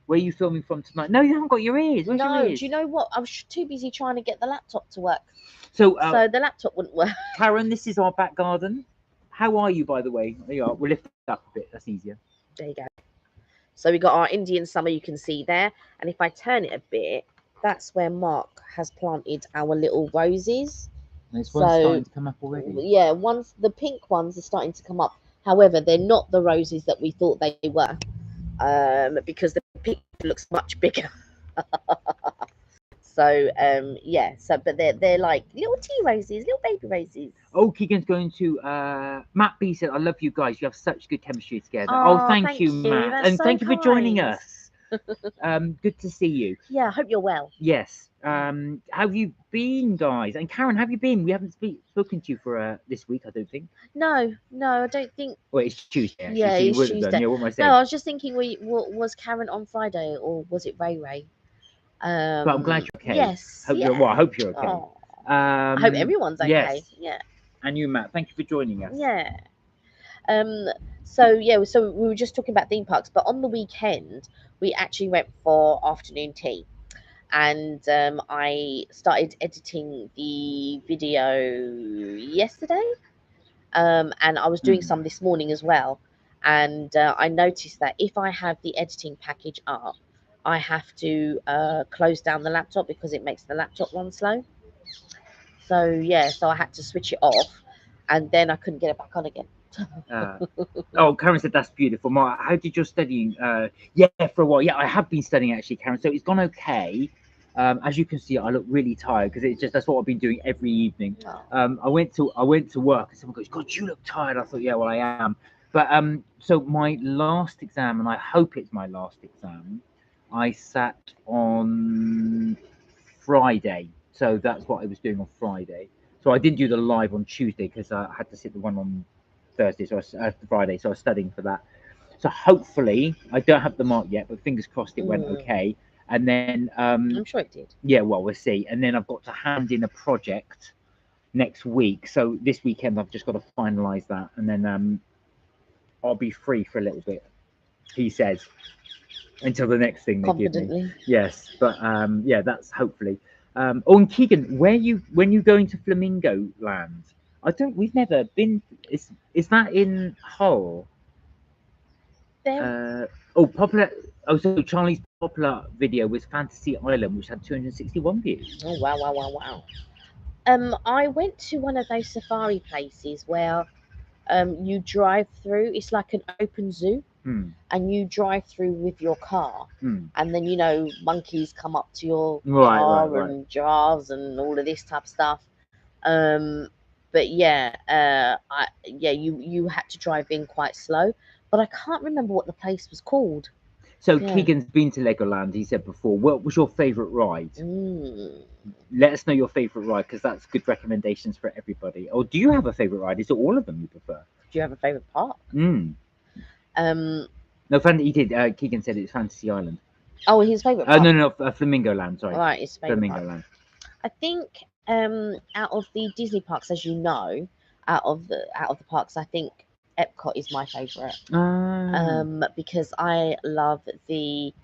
Where are you filming from tonight? No, you haven't got your ears. Where's your ears? Do you know what? I was too busy trying to get the laptop to work. So the laptop wouldn't work. Karen, this is our back garden. How are you, by the way? There you are. We'll lift it up a bit. That's easier. There you go. So we got our Indian summer, you can see there. And if I turn it a bit, that's where Mark has planted our little roses. This one's starting to come up already. Yeah, the pink ones are starting to come up. However, they're not the roses that we thought they were, because the pink looks much bigger. So yeah, but they're like little tea roses, little baby roses. Oh, Keegan's going to Matt B said, I love you guys. You have such good chemistry together. Oh, thank you, Matt. That's and so thank you for joining kind. us. Good to see you. Yeah, I hope you're well. Yes. How have you been, guys? And Karen, how have you been? We haven't spoken to you for this week, I don't think. No, I don't think. Well, it's Tuesday. Actually, yeah, so it's Tuesday. Yeah, what am I saying? No, I was just thinking, was Karen on Friday or was it Ray Ray? But I'm glad you're okay. Yes. I hope you're okay. Oh. I hope everyone's okay. Yes. Yeah. And you, Matt, thank you for joining us. Yeah. So we were just talking about theme parks, but on the weekend we actually went for afternoon tea, and I started editing the video yesterday, and I was doing some this morning as well, and I noticed that if I have the editing package up, I have to close down the laptop because it makes the laptop run slow. So yeah, so I had to switch it off, and then I couldn't get it back on again. Oh, Karen said that's beautiful. Mark, how did your studying? Yeah, for a while. Yeah, I have been studying actually, Karen. So it's gone okay. As you can see, I look really tired because that's what I've been doing every evening. I went to work and someone goes, "God, you look tired." I thought, yeah, well, I am. But so my last exam, and I hope it's my last exam, I sat on Friday. So that's what I was doing on Friday. So I didn't do the live on Tuesday because I had to sit the one on Thursday, so Friday, so I was studying for that. So hopefully, I don't have the mark yet, but fingers crossed it went okay. And then I'm sure it did. Yeah, well, we'll see. And then I've got to hand in a project next week. So this weekend I've just got to finalize that, and then I'll be free for a little bit, he says, until the next thing they give me. Yes, but yeah, that's hopefully. Oh, and Keegan, when you going to Flamingo Land? We've never been. Is that in Hull? There. So Charlie's popular video was Fantasy Island, which had 261 views. Oh wow, wow, wow, wow. I went to one of those safari places where you drive through. It's like an open zoo, and you drive through with your car, and then monkeys come up to your car and giraffes and all of this type of stuff. But yeah, you had to drive in quite slow, but I can't remember what the place was called. So Keegan's been to Legoland. He said before. What was your favourite ride? Let us know your favourite ride, because that's good recommendations for everybody. Or do you have a favourite ride? Is it all of them you prefer? Do you have a favourite park? No, he did. Keegan said it's Fantasy Island. Oh, his favourite park? No, Flamingo Land. Sorry. Right, his favourite Flamingo Land. I think out of the Disney parks, as you know, out of the parks, I think Epcot is my favourite. Because I love the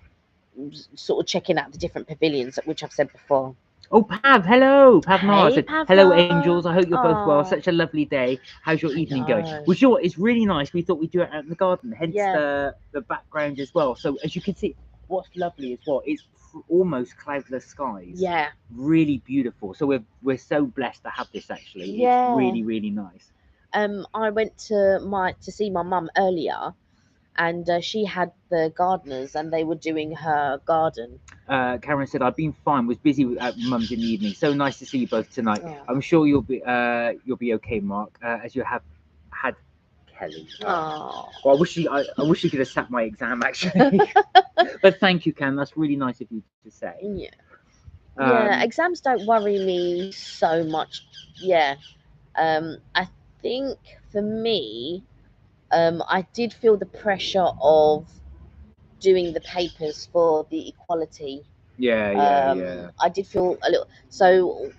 sort of checking out the different pavilions, which I've said before. Oh, Pav, hello. Pav Mars. Hey, Pav hello, Mars. angels. I hope you're both well. Such a lovely day. How's your evening going? Well, sure, it's really nice. We thought we'd do it out in the garden, hence the background as well. So as you can see, what's lovely as well, it's almost cloudless skies. Yeah. Really beautiful. So we're so blessed to have this, actually. Yeah. It's really, really nice. I went to see my mum earlier, and she had the gardeners, and they were doing her garden. Karen said, "I've been fine. Was busy at mum's in the evening. So nice to see you both tonight. Oh. I'm sure you'll be okay, Mark, as you have had Kelly." Oh. Well, I wish you could have sat my exam, actually. But thank you, Karen. That's really nice of you to say. Yeah. Yeah. Exams don't worry me so much. Yeah. I think for me, I did feel the pressure of doing the papers for the equality. Yeah. I did feel a little. So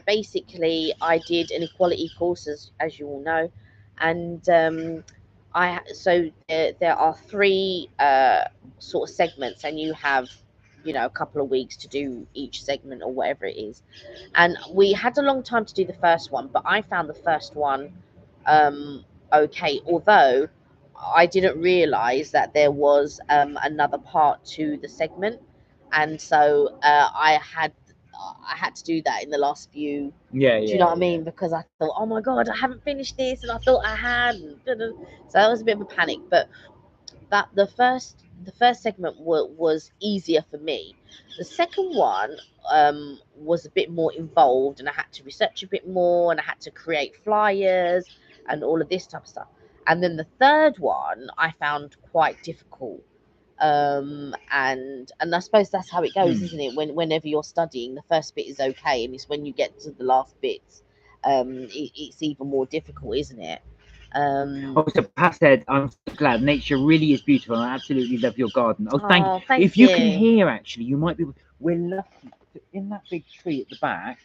basically, I did an equality course, as you all know, and there are 3 sort of segments, and you have a couple of weeks to do each segment or whatever it is. And we had a long time to do the first one, but I found the first one okay, although I didn't realize that there was another part to the segment, and so I had to do that in the last few. Do you know what I mean? Because I thought, oh my god, I haven't finished this, and I thought I had. So that was a bit of a panic. But that the first segment was easier for me. The second one was a bit more involved, and I had to research a bit more, and I had to create flyers and all of this type of stuff. And then the third one I found quite difficult. And I suppose that's how it goes, isn't it? Whenever you're studying, the first bit is okay, and it's when you get to the last bits, it's even more difficult, isn't it? So Pat said, "I'm so glad. Nature really is beautiful. I absolutely love your garden." Thank you. If you can hear, actually, you might be. We're lucky. In that big tree at the back,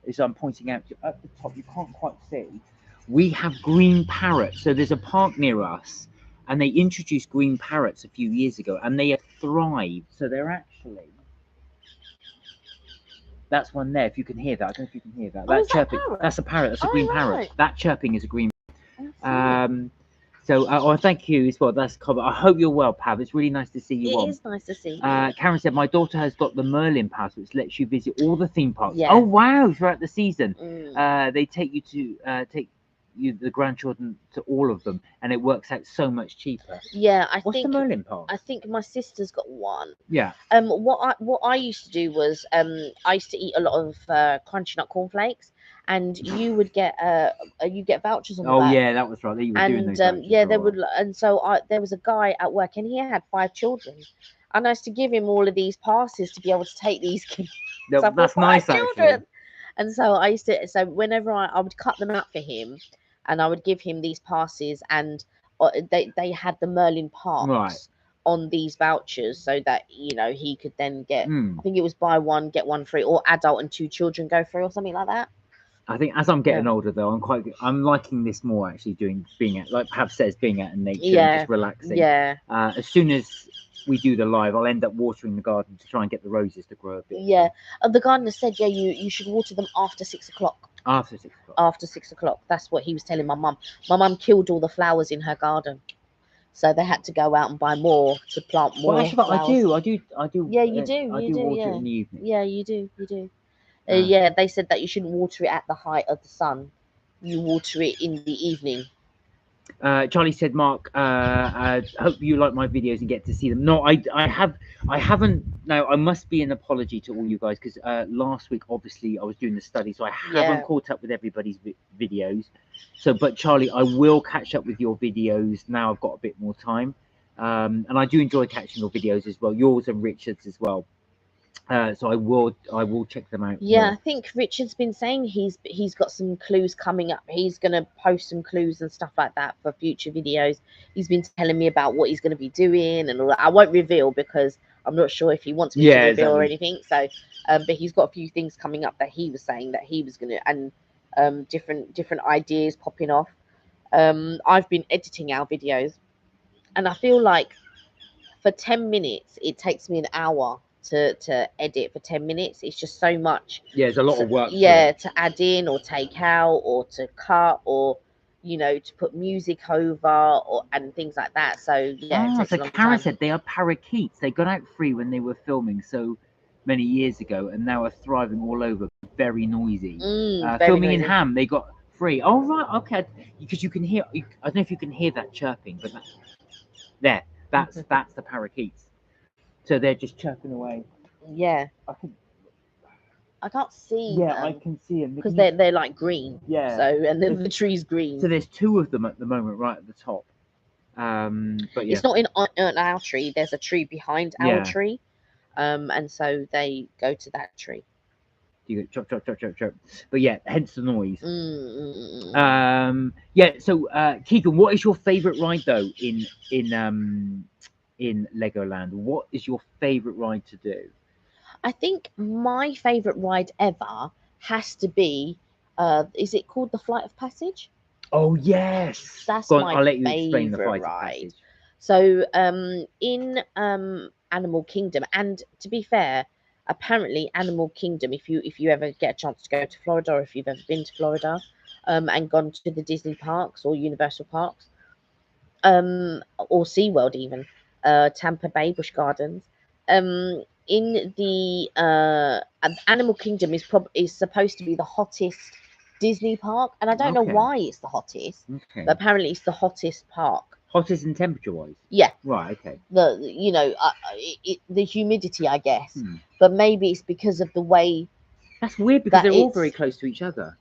as I'm pointing out at the top, you can't quite see. We have green parrots. So there's a park near us, and they introduced green parrots a few years ago, and they have thrived. So they're actually. That's one there. If you can hear that, I don't know if you can hear that. That's chirping. That's a parrot. That's a green parrot. That chirping is a green. So thank you as well. That's comment. I hope you're well, Pav. It's really nice to see you. It is nice to see you. Karen said, "My daughter has got the Merlin Pass, which lets you visit all the theme parks." Yeah. Oh wow! Throughout the season, they take you the grandchildren to all of them, and it works out so much cheaper. Yeah, What's the Merlin Pass? I think my sister's got one. Yeah. What I used to do was I used to eat a lot of crunchy nut cornflakes, and you would get vouchers on the back. Yeah, that was right. You were doing those they would, and so there was a guy at work, and he had 5 children, and I used to give him all of these passes to be able to take these kids. That's nice, actually. And so I used to. So whenever I would cut them out for him, and I would give him these passes, and they had the Merlin parks on these vouchers, so that he could then get. I think it was buy one get one free, or adult and 2 children go free, or something like that. I think as I'm getting older, though, I'm liking this more, actually, being out, like Pav says, being out in nature and just relaxing. Yeah. As soon as we do the live, I'll end up watering the garden to try and get the roses to grow a bit. Yeah. The gardener said, you should water them after 6 o'clock. After 6 o'clock. After 6 o'clock. That's what he was telling my mum. My mum killed all the flowers in her garden. so they had to go out and buy more to plant more Well, actually, flowers. I do. Yeah, you do. I You do do. water Yeah. it in the evening. Yeah, you do. You do. Uh, Yeah, they said that you shouldn't water it at the height of the sun. You water it in the evening. Charlie said, Mark, hope you like my videos and get to see them. No, I haven't. No, I must be an apology to all you guys because last week, obviously, I was doing the study, so I haven't caught up with everybody's videos. So, but Charlie, I will catch up with your videos now. I've got a bit more time, and I do enjoy catching your videos as well, yours and Richard's as well. So I will check them out. Yeah, more. I think Richard's been saying he's got some clues coming up. He's gonna post some clues and stuff like that for future videos. He's been telling me about what he's gonna be doing and all that. I won't reveal because I'm not sure if he wants me to reveal or anything. So, but he's got a few things coming up that he was saying that he was gonna, and different ideas popping off. I've been editing our videos, and I feel like for 10 minutes it takes me an hour to edit. For 10 minutes it's just so much. Yeah, it's a lot of work. Yeah, to add in or take out or to cut or to put music over or and things like that. So yeah, it takes a long Karen time. said they are parakeets. They got out free when they were filming so many years ago and now are thriving all over. Very noisy. Very filming noisy. in Ham, they got free. Oh right, okay. Because you can hear. I don't know if you can hear that chirping, but that's the parakeets. So they're just chirping away. Yeah, I can't see them. I can see them because they're like green. Yeah. So and then the tree's green. So there's two of them at the moment, right at the top. But yeah. It's not in our tree. There's a tree behind our tree, and so they go to that tree. You go chop chop chop chop chop. But yeah, hence the noise. Yeah. So Keegan, what is your favourite ride though in Legoland? What is your favourite ride to do? I think my favourite ride ever has to be, is it called the Flight of Passage? Oh yes. That's Go on, my I'll let you explain the favourite Flight of ride. Passage. So in Animal Kingdom, and to be fair, apparently Animal Kingdom, if you ever get a chance to go to Florida, or if you've ever been to Florida, and gone to the Disney parks or Universal parks, or SeaWorld even, Tampa Bay, Busch Gardens, in the Animal Kingdom is supposed to be the hottest Disney park, and I don't know why it's the hottest, but apparently it's the hottest park. Hottest in temperature wise? Yeah. Right, okay. The humidity, I guess. But maybe it's because of the way. That's weird because they're all very close to each other.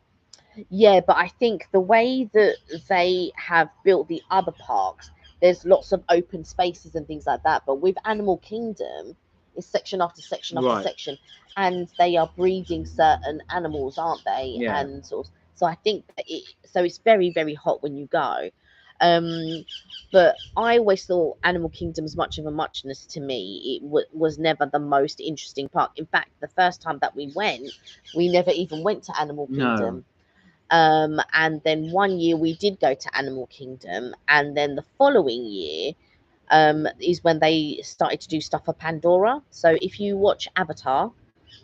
Yeah, but I think the way that they have built the other parks, there's lots of open spaces and things like that. But with Animal Kingdom, it's section after section after section, and they are breeding certain animals, aren't they? Yeah. And so I think that it's very, very hot when you go. But I always thought Animal Kingdom's much of a muchness to me. It was never the most interesting park. In fact, the first time that we went, we never even went to Animal Kingdom. No. And then one year we did go to Animal Kingdom, and then the following year is when they started to do stuff for Pandora. So if you watch Avatar,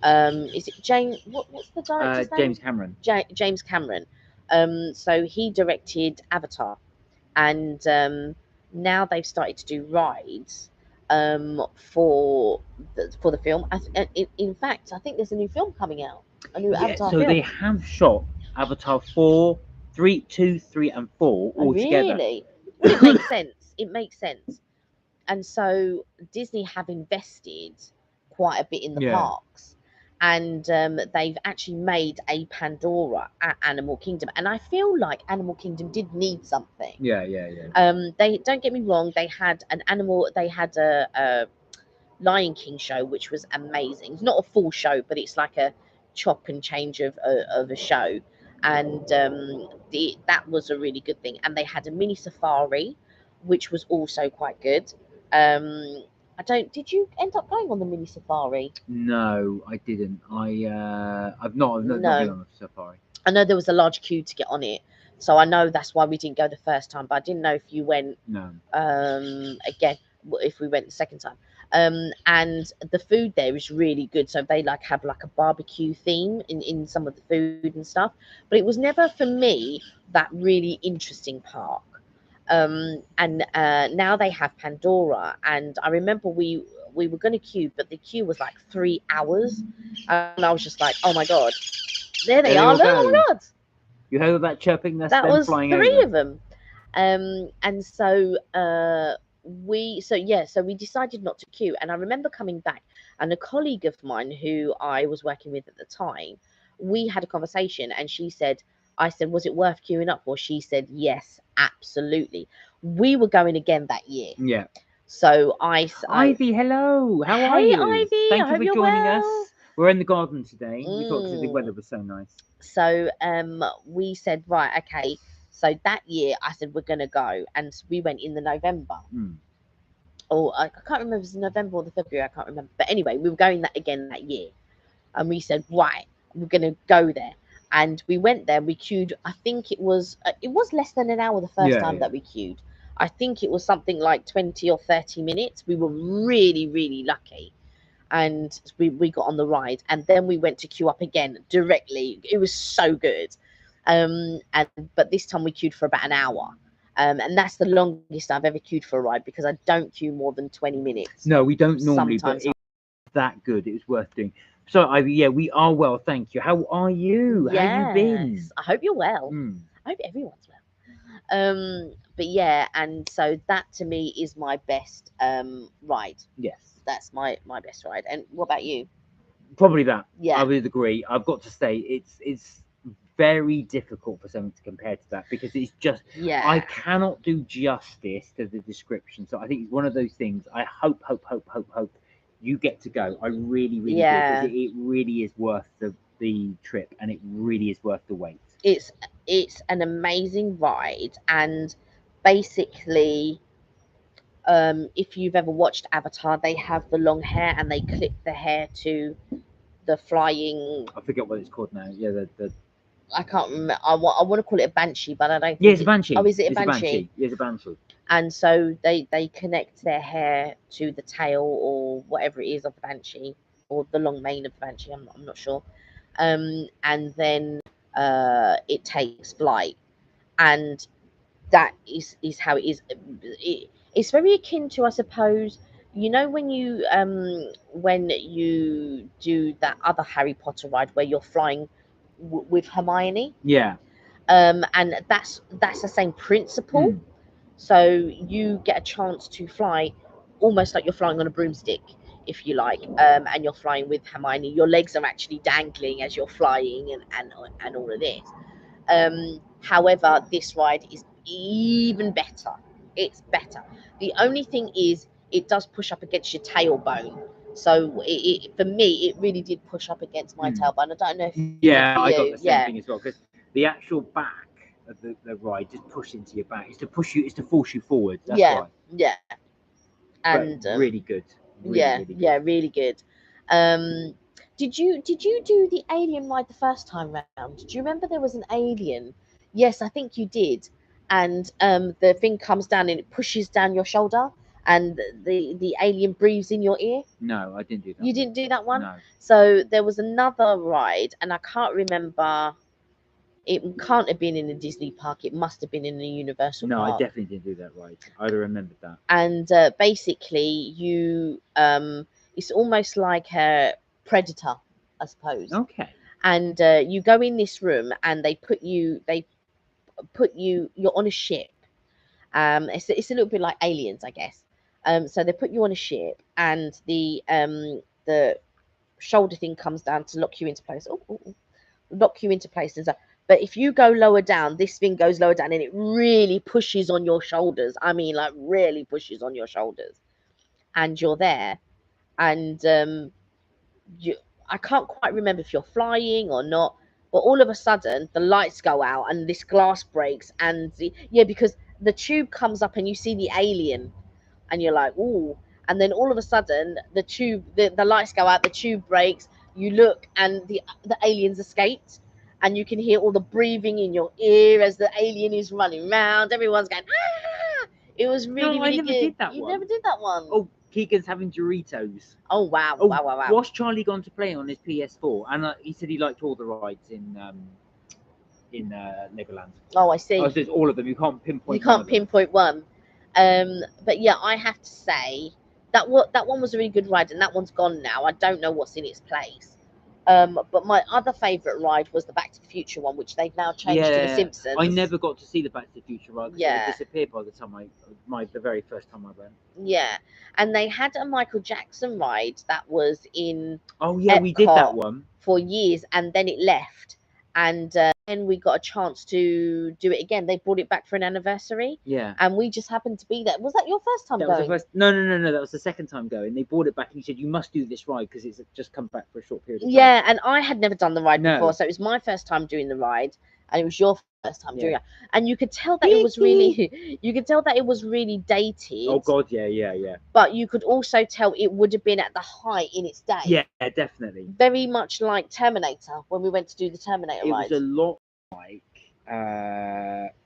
is it James? What's the director's name? James Cameron. James Cameron. So he directed Avatar, and now they've started to do rides for the film. In fact, I think there's a new film coming out. A new Avatar film. So they have shot Avatar 4, 3, 2, 3, and 4 all together. Really? Well, it makes sense. It makes sense. And so Disney have invested quite a bit in the parks, and they've actually made a Pandora at Animal Kingdom. And I feel like Animal Kingdom did need something. Yeah. They don't get me wrong. They had a Lion King show, which was amazing. It's not a full show, but it's like a chop and change of a show, and that was a really good thing. And they had a mini safari, which was also quite good. Did you end up going on the mini safari? No, I didn't. I've not been on a safari. I know there was a large queue to get on it, so I know that's why we didn't go the first time. But I didn't know if you went. No. Again, if we went the second time. And the food there is really good. So they have a barbecue theme in some of the food and stuff. But it was never for me that really interesting park. And now they have Pandora. And I remember we were going to queue, but the queue was like 3 hours, and I was just like, oh my god, there they There they are! all Look, oh go. my god, You heard that chirping? That's that them was flying 3 over. of them. And so so we decided not to queue. And I remember coming back, and a colleague of mine who I was working with at the time, we had a conversation, and she said, I said, was it worth queuing up for? She said, yes, absolutely. We were going again that year. Yeah. So Ivy, hello. How are Hey, you? Ivy, Thank I you hope for you're joining well. us. We're in the garden today. We thought because the Mm. weather was so nice. So we said, right, okay. So that year I said we're gonna go, and we went in the November. Mm. Or I can't remember if it was November or the February, I can't remember. But anyway, we were going that again that year. And we said, right, we're gonna go there. And we went there, we queued, I think it was less than an hour the first time that we queued. I think it was something like 20 or 30 minutes. We were really, really lucky. And we got on the ride, and then we went to queue up again directly. It was so good. But this time we queued for about an hour. And that's the longest I've ever queued for a ride, because I don't queue more than 20 minutes. No, we don't normally, Sometimes but it was that good. It was worth doing. So, Ivy, yeah, we are well, thank you. How are you? How you been? Yes, I hope you're well. Mm. I hope everyone's well. But yeah, and so that to me is my best ride. Yes. That's my best ride. And what about you? Probably that. Yeah. I would agree. I've got to say it's very difficult for something to compare to that, because it's just Yeah. I cannot do justice to the description. So I think it's one of those things. I hope you get to go. I really do, Yeah. because it really is worth the trip, and it really is worth the wait. It's an amazing ride, and basically if you've ever watched Avatar, they have the long hair and they clip the hair to the flying. I forget what it's called now. Yeah, the I can't remember. I want to call it a banshee, but I don't think yeah, it's a banshee. Oh, is it a It's banshee? Yeah, it's a banshee. And so they connect their hair to the tail or whatever it is of the banshee, or the long mane of the banshee. I'm not sure. And then it takes flight, and that is how it is. It's very akin to, I suppose, you know, when you do that other Harry Potter ride where you're flying with Hermione. Yeah. And that's the same principle. Mm. So you get a chance to fly almost like you're flying on a broomstick, if you like, and you're flying with Hermione. Your legs are actually dangling as you're flying, and all of this. However, this ride is even better. It's better. The only thing is, it does push up against your tailbone. So for me, it really did push up against my tailbone. I don't know if yeah, I got the same yeah. thing as well, because the actual back of the ride just push into your back. It's to push you. It's to force you forward. That's yeah, why. yeah, and But really good. Really, yeah, really good. yeah, really good. Did you do the alien ride the first time round? Do you remember there was an alien? Yes, I think you did. And the thing comes down and it pushes down your shoulder, and the alien breathes in your ear. No, I didn't do that. You didn't do that one? No. So there was another ride, and I can't remember. It can't have been in a Disney park. It must have been in a Universal No, park. I definitely didn't do that ride. I'd have remembered that. And basically you it's almost like a Predator, I suppose. Okay. And you go in this room, and they put you you're on a ship. It's a little bit like Aliens, I guess. So they put you on a ship, and the shoulder thing comes down to lock you into place. Lock you into place and stuff. But if you go lower down, this thing goes lower down, and it really pushes on your shoulders. I mean, like, really pushes on your shoulders, and you're there. And I can't quite remember if you're flying or not, but all of a sudden the lights go out and this glass breaks, and because the tube comes up and you see the alien, and you're like, ooh. And then all of a sudden the lights go out, the tube breaks, you look, and the aliens escaped, and you can hear all the breathing in your ear as the alien is running around. Everyone's going, ah! It was really, No, really I never good. did that You one. never did that one? Oh, Keegan's having Doritos. Oh, wow. Oh, Wow. What's Charlie gone to play on his PS4? And he said he liked all the rides in in Legoland. Oh, I see. Oh, so it's all of them. You can't pinpoint. You can't pinpoint one. But yeah, I have to say that one was a really good ride, and that one's gone now. I don't know what's in its place. But my other favourite ride was the Back to the Future one, which they've now changed to the Simpsons. I never got to see the Back to the Future ride because Yeah. it disappeared by the time the very first time I went. Yeah, and they had a Michael Jackson ride that was in Oh yeah, we did that one for years, and then it left, and then we got a chance to do it again. They brought it back for an anniversary. Yeah. And we just happened to be there. Was that your first time going? Was the first. No. That was the second time going. They brought it back and he said you must do this ride because it's just come back for a short period of time. Yeah, and I had never done the ride before, so it was my first time doing the ride, and it was your first time doing it. And you could tell that it was really, dated. Oh God, yeah. But you could also tell it would have been at the height in its day. Yeah, definitely. Very much like Terminator when we went to do the Terminator ride. It was a lot like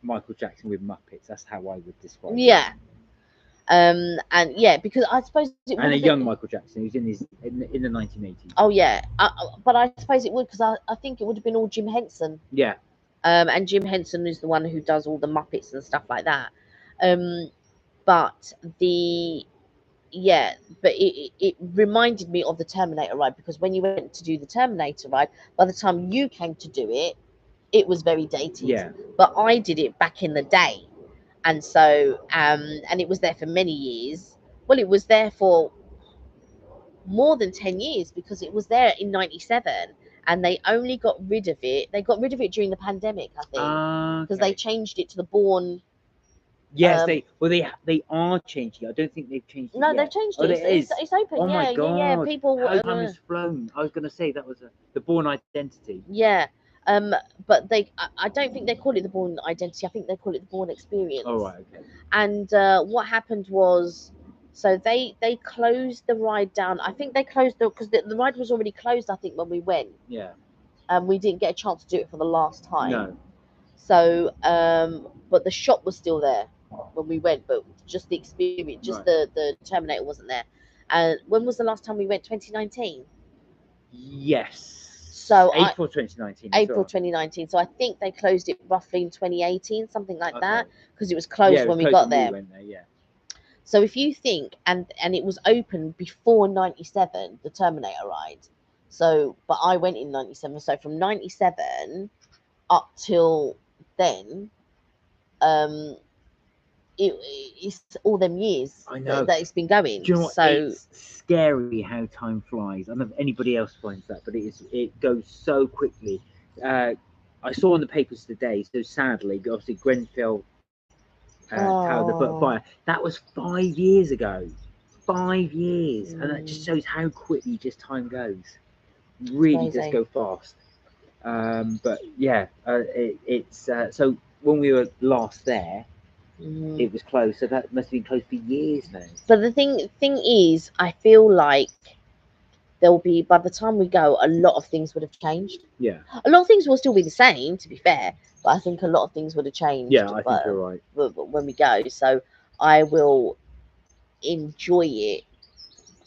Michael Jackson with Muppets. That's how I would describe it. Yeah. And yeah, because I suppose it would. And a young Michael Jackson who's in the 1980s. Oh yeah, but I suppose it would because I think it would have been all Jim Henson. Yeah. And Jim Henson is the one who does all the Muppets and stuff like that. But it reminded me of the Terminator ride because when you went to do the Terminator ride, by the time you came to do it, it was very dated. Yeah. But I did it back in the day. And so, and it was there for many years. Well, it was there for more than 10 years because it was there in 97 and they only got rid of it. They got rid of it during the pandemic, I think, because they changed it to the Bourne. Yes, they are changing. I don't think they've changed it No, yet. they've changed it. It's open. Oh my God. Yeah. People. How time has flown. I was going to say that was the Bourne Identity. Yeah. But I don't think they call it the Bourne Identity. I think they call it the Bourne Experience. Oh right, okay. And what happened was, so they closed the ride down. I think they closed because the ride was already closed. I think when we went. Yeah. And we didn't get a chance to do it for the last time. No. So, but the shop was still there when we went, but just the experience, just the Terminator wasn't there. And when was the last time we went? 2019. Yes. So April 2019. April 2019. So I think they closed it roughly in 2018, something like that, because it was closed when we got there. We went there, yeah. So if you think, and it was open before 97, the Terminator ride. So, but I went in 97. So from 97 up till then, it's all them years that it's been going. Do you know what? It's scary how time flies. I don't know if anybody else finds that, but it goes so quickly. I saw in the papers today, so sadly, obviously Grenfell Tower, the fire, that was 5 years ago. 5 years. And that just shows how quickly just time goes. Really does go fast. But yeah, it's so when we were last there, it was closed, so that must have been closed for years now. But the thing is, I feel like there'll be, by the time we go, a lot of things would have changed. Yeah. A lot of things will still be the same, to be fair, but I think a lot of things would have changed. Yeah, I think you're right. When we go, so I will enjoy it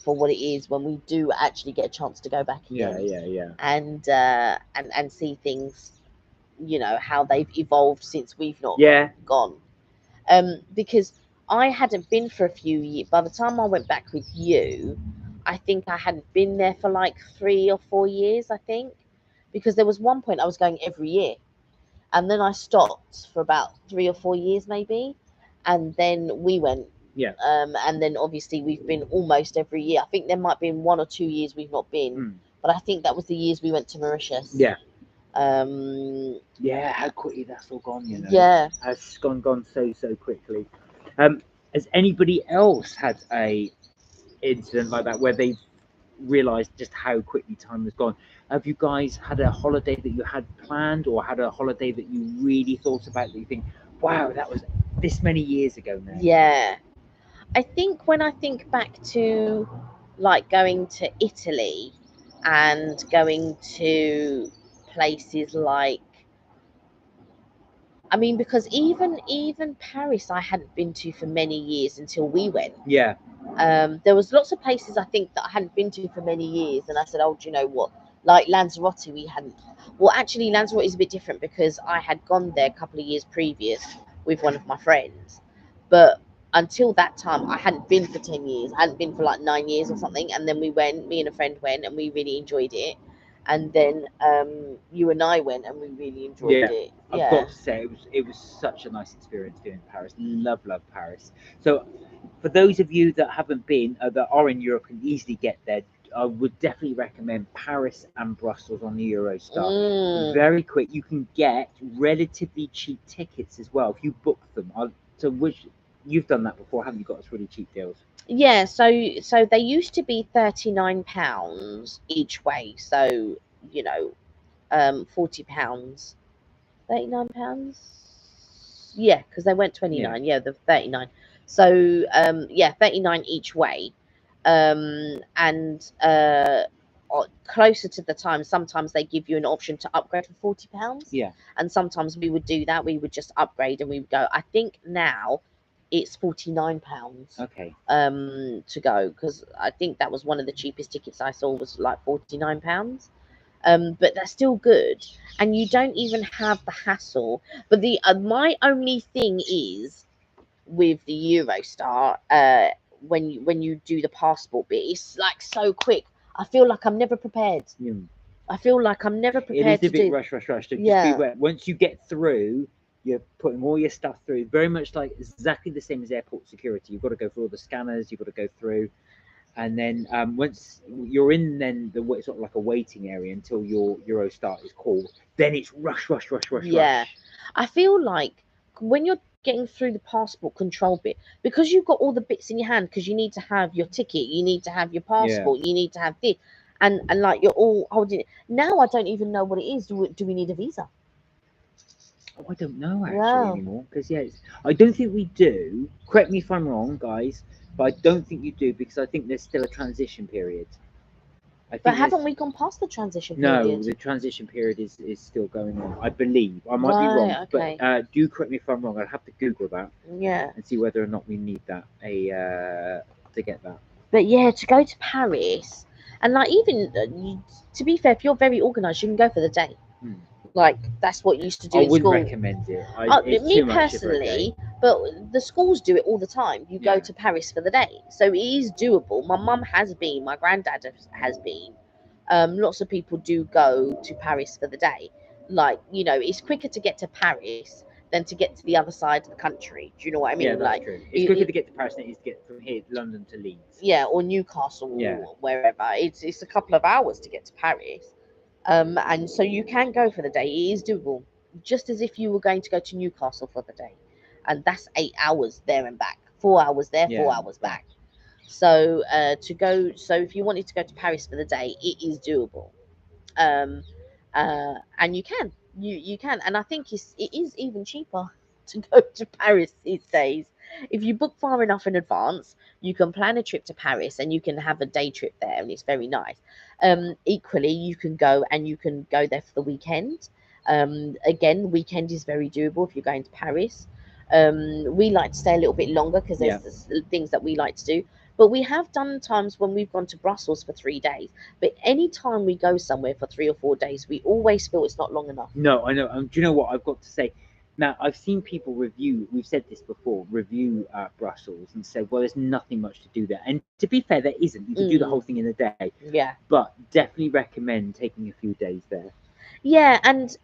for what it is when we do actually get a chance to go back again. Yeah. And see things, how they've evolved since we've not gone. Because I hadn't been for a few years. By the time I went back with you, I think I hadn't been there for like 3 or 4 years, I think. Because there was one point I was going every year. And then I stopped for about 3 or 4 years maybe. And then we went. Yeah. And then obviously we've been almost every year. I think there might have been 1 or 2 years we've not been. But I think that was the years we went to Mauritius. Yeah. Yeah, how quickly that's all gone, Yeah. It's gone so quickly. Has anybody else had a incident like that where they've realized just how quickly time has gone? Have you guys had a holiday that you had planned, or had a holiday that you really thought about that you think, wow, that was this many years ago now? Yeah. I think when I think back to like going to Italy and going to places like, I mean, because even Paris I hadn't been to for many years until we went. Yeah. There was lots of places I think that I hadn't been to for many years, and I said, oh, do you know what? Like Lanzarote, we hadn't. Well, actually, Lanzarote is a bit different because I had gone there a couple of years previous with one of my friends, but until that time, I hadn't been for 10 years. I hadn't been for like 9 years or something. And then we went, me and a friend went, and we really enjoyed it. And then you and I went, and we really enjoyed it. I've Yeah. got to say it was such a nice experience doing Paris. Love Paris. So for those of you that haven't been, that are in Europe and easily get there, I would definitely recommend Paris and Brussels on the Eurostar. Very quick. You can get relatively cheap tickets as well if you book them. So which you've done that before, haven't you? Got us really cheap deals. Yeah, so they used to be £39 each way. So, you know, £40. £39? Yeah, because they went 29. Yeah, the 39. So yeah, 39 each way. And closer to the time, sometimes they give you an option to upgrade for £40. Yeah. And sometimes we would do that. We would just upgrade and we would go. I think now it's £49. Okay. To go, because I think that was one of the cheapest tickets I saw was like £49. But that's still good, and you don't even have the hassle. But the my only thing is with the Eurostar, when you do the passport bit, it's like so quick. I feel like I'm never prepared. I feel like I'm never prepared. It is a bit rush. So just be aware. Once you get through, you're putting all your stuff through. Very much like exactly the same as airport security. You've got to go through all the scanners. You've got to go through. And then once you're in, then the sort of like a waiting area until your Eurostar is called. Then it's rush. Yeah, I feel like when you're getting through the passport control bit, because you've got all the bits in your hand, because you need to have your ticket, you need to have your passport, you need to have this, and like you're all holding it. Now I don't even know what it is. Do we need a visa? Oh, I don't know actually anymore, because I don't think we do. Correct me if I'm wrong, guys. But I don't think you do, because I think there's still a transition period. But haven't we gone past the transition period? No, the transition period is still going on, I believe. I might be wrong, okay. But do correct me if I'm wrong. I'll have to Google that. Yeah. And see whether or not we need that to get that. But yeah, to go to Paris, and like even to be fair, if you're very organised, you can go for the day. Like that's what you used to do in school. I wouldn't recommend it. Me personally, but the schools do it all the time. You go to Paris for the day, so it is doable. My mum has been, my granddad has been. Lots of people do go to Paris for the day. Like, you know, it's quicker to get to Paris than to get to the other side of the country. Do you know what I mean? Yeah, that's true. It's quicker to get to Paris than it is to get from here, London to Leeds. Yeah, or Newcastle, or wherever. It's a couple of hours to get to Paris. And so you can go for the day. It is doable, just as if you were going to go to Newcastle for the day, and that's 8 hours there and back, 4 hours there, 4 hours back. So so if you wanted to go to Paris for the day, it is doable, and you can, and I think it is even cheaper to go to Paris these days. If you book far enough in advance, you can plan a trip to Paris and you can have a day trip there, and it's very nice. Equally, you can go there for the weekend. Again, the weekend is very doable if you're going to Paris. We like to stay a little bit longer because there's things that we like to do. But we have done times when we've gone to Brussels for 3 days. But any time we go somewhere for 3 or 4 days, we always feel it's not long enough. No, I know. Do you know what I've got to say? Now, I've seen people review, we've said this before, Brussels and said, well, there's nothing much to do there. And to be fair, there isn't. You can do the whole thing in a day. Yeah. But definitely recommend taking a few days there. Yeah, and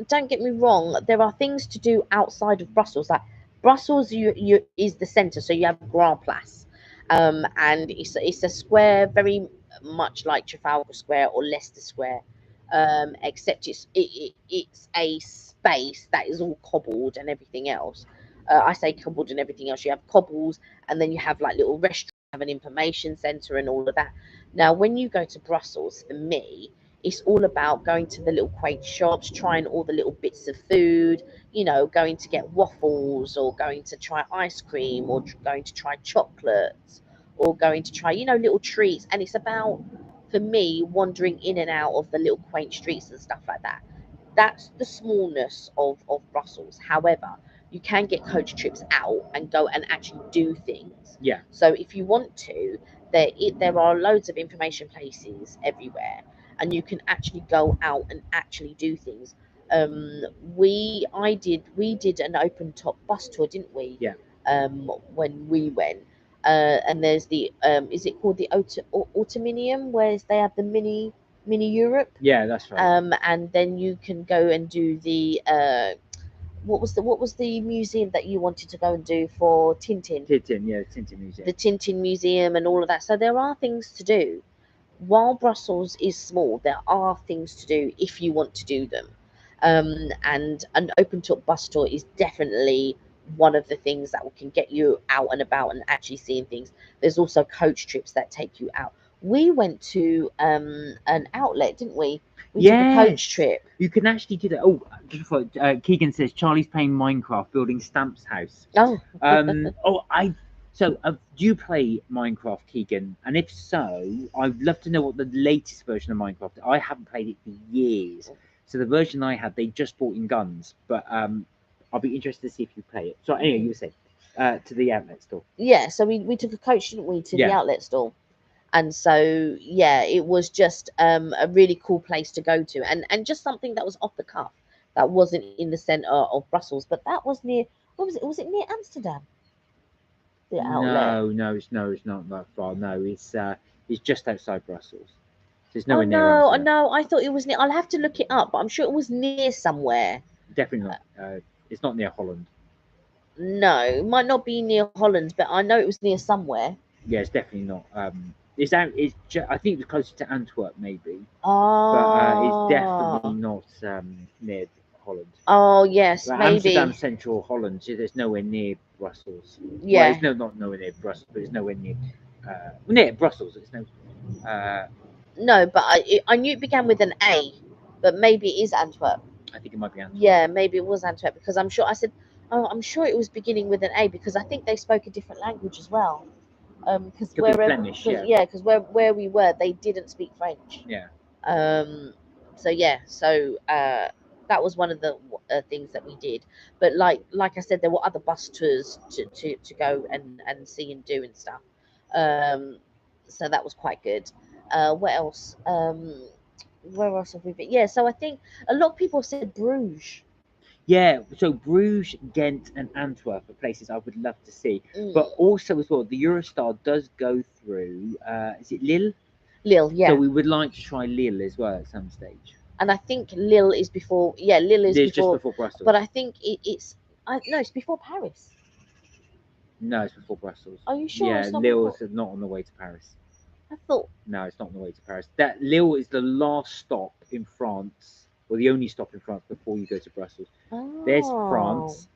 don't get me wrong, there are things to do outside of Brussels. Like Brussels is the centre, so you have Grand Place. And it's a square very much like Trafalgar Square or Leicester Square. Except it's a space that is all cobbled and everything else. I say cobbled and everything else. You have cobbles, and then you have like little restaurants, have an information centre, and all of that. Now, when you go to Brussels, for me, it's all about going to the little quaint shops, trying all the little bits of food. You know, going to get waffles, or going to try ice cream, or going to try chocolates, or going to try little treats. And it's about, for me, wandering in and out of the little quaint streets and stuff like that. That's the smallness of Brussels. However, you can get coach trips out and go and actually do things. Yeah. So if you want to, there are loads of information places everywhere. and you can actually go out and actually do things. We did an open top bus tour, didn't we? Yeah. When we went, and there's the is it called the Autominium, where they have the mini Europe, Yeah, that's right. and then you can go and do the what was the museum that you wanted to go and do for Tintin? Tintin Museum. The Tintin Museum and all of that. So there are things to do. While Brussels is small, there are things to do if you want to do them. And an open top bus tour is definitely one of the things that can get you out and about and actually seeing things. There's also coach trips that take you out. We went to an outlet, didn't we? We took a coach trip. You can actually do that. Oh, just before, Keegan says Charlie's playing Minecraft, building Stamps house. Oh. So do you play Minecraft, Keegan? And if so, I'd love to know what the latest version of Minecraft. I haven't played it for years. So the version I had, they just brought in guns. But I'll be interested to see if you play it. So anyway, you were saying to the outlet store. Yeah, so we took a coach, didn't we, to the outlet store. And so, yeah, it was just a really cool place to go to, and just something that was off the cuff, that wasn't in the centre of Brussels, but that was near. What was it? Was it near Amsterdam? The outlet. No, it's not that far. No, it's just outside Brussels. There's nowhere near. near. Oh no, I thought it was near. I'll have to look it up, but I'm sure it was near somewhere. Definitely not. It's not near Holland. No, it might not be near Holland, but I know it was near somewhere. Yeah, it's definitely not. It's out. I think it's closer to Antwerp, maybe. Oh. But it's definitely not near Holland. Oh yes, like maybe. Amsterdam, central Holland. So there's nowhere near Brussels. Yeah. Well, not nowhere near Brussels, but it's nowhere near near Brussels. It's no. No, but I knew it began with an A, but maybe it is Antwerp. I think it might be Antwerp. Yeah, maybe it was Antwerp, because I'm sure I said, oh, I'm sure it was beginning with an A, because I think they spoke a different language as well. Because Flemish, because where we were, they didn't speak French. Yeah. So yeah, that was one of the things that we did. But like I said, there were other bus tours to go and see and do and stuff. So that was quite good. What else? Where else have we been? Yeah, so I think a lot of people said Bruges. Yeah, so Bruges, Ghent, and Antwerp are places I would love to see. But also as well, the Eurostar does go through. Is it Lille? Lille, yeah. So we would like to try Lille as well at some stage. And I think Lille is before. Yeah, Lille is before. Just before Brussels. But I think it's. No, it's before Paris. No, it's before Brussels. Are you sure? Yeah, Lille's not on the way to Paris. I thought. No, it's not on the way to Paris. That Lille is the last stop in France, or the only stop in France before you go to Brussels. Oh. There's France.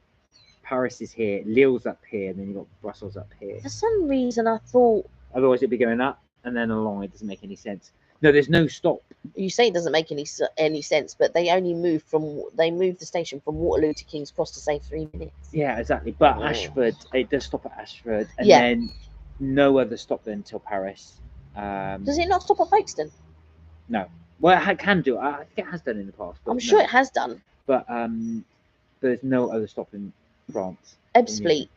Paris is here. Lille's up here, and then you've got Brussels up here. For some reason, I thought. Otherwise, it'd be going up and then along. It doesn't make any sense. No, there's no stop. You say it doesn't make any sense, but they only moved the station from Waterloo to King's Cross to save 3 minutes. Yeah, exactly. But Ashford, it does stop at Ashford, and then no other stop then until Paris. Does it not stop at Folkestone? No. Well, it can do. I think it has done in the past. I'm sure it has done. But there's no other stop in France. Ebbsfleet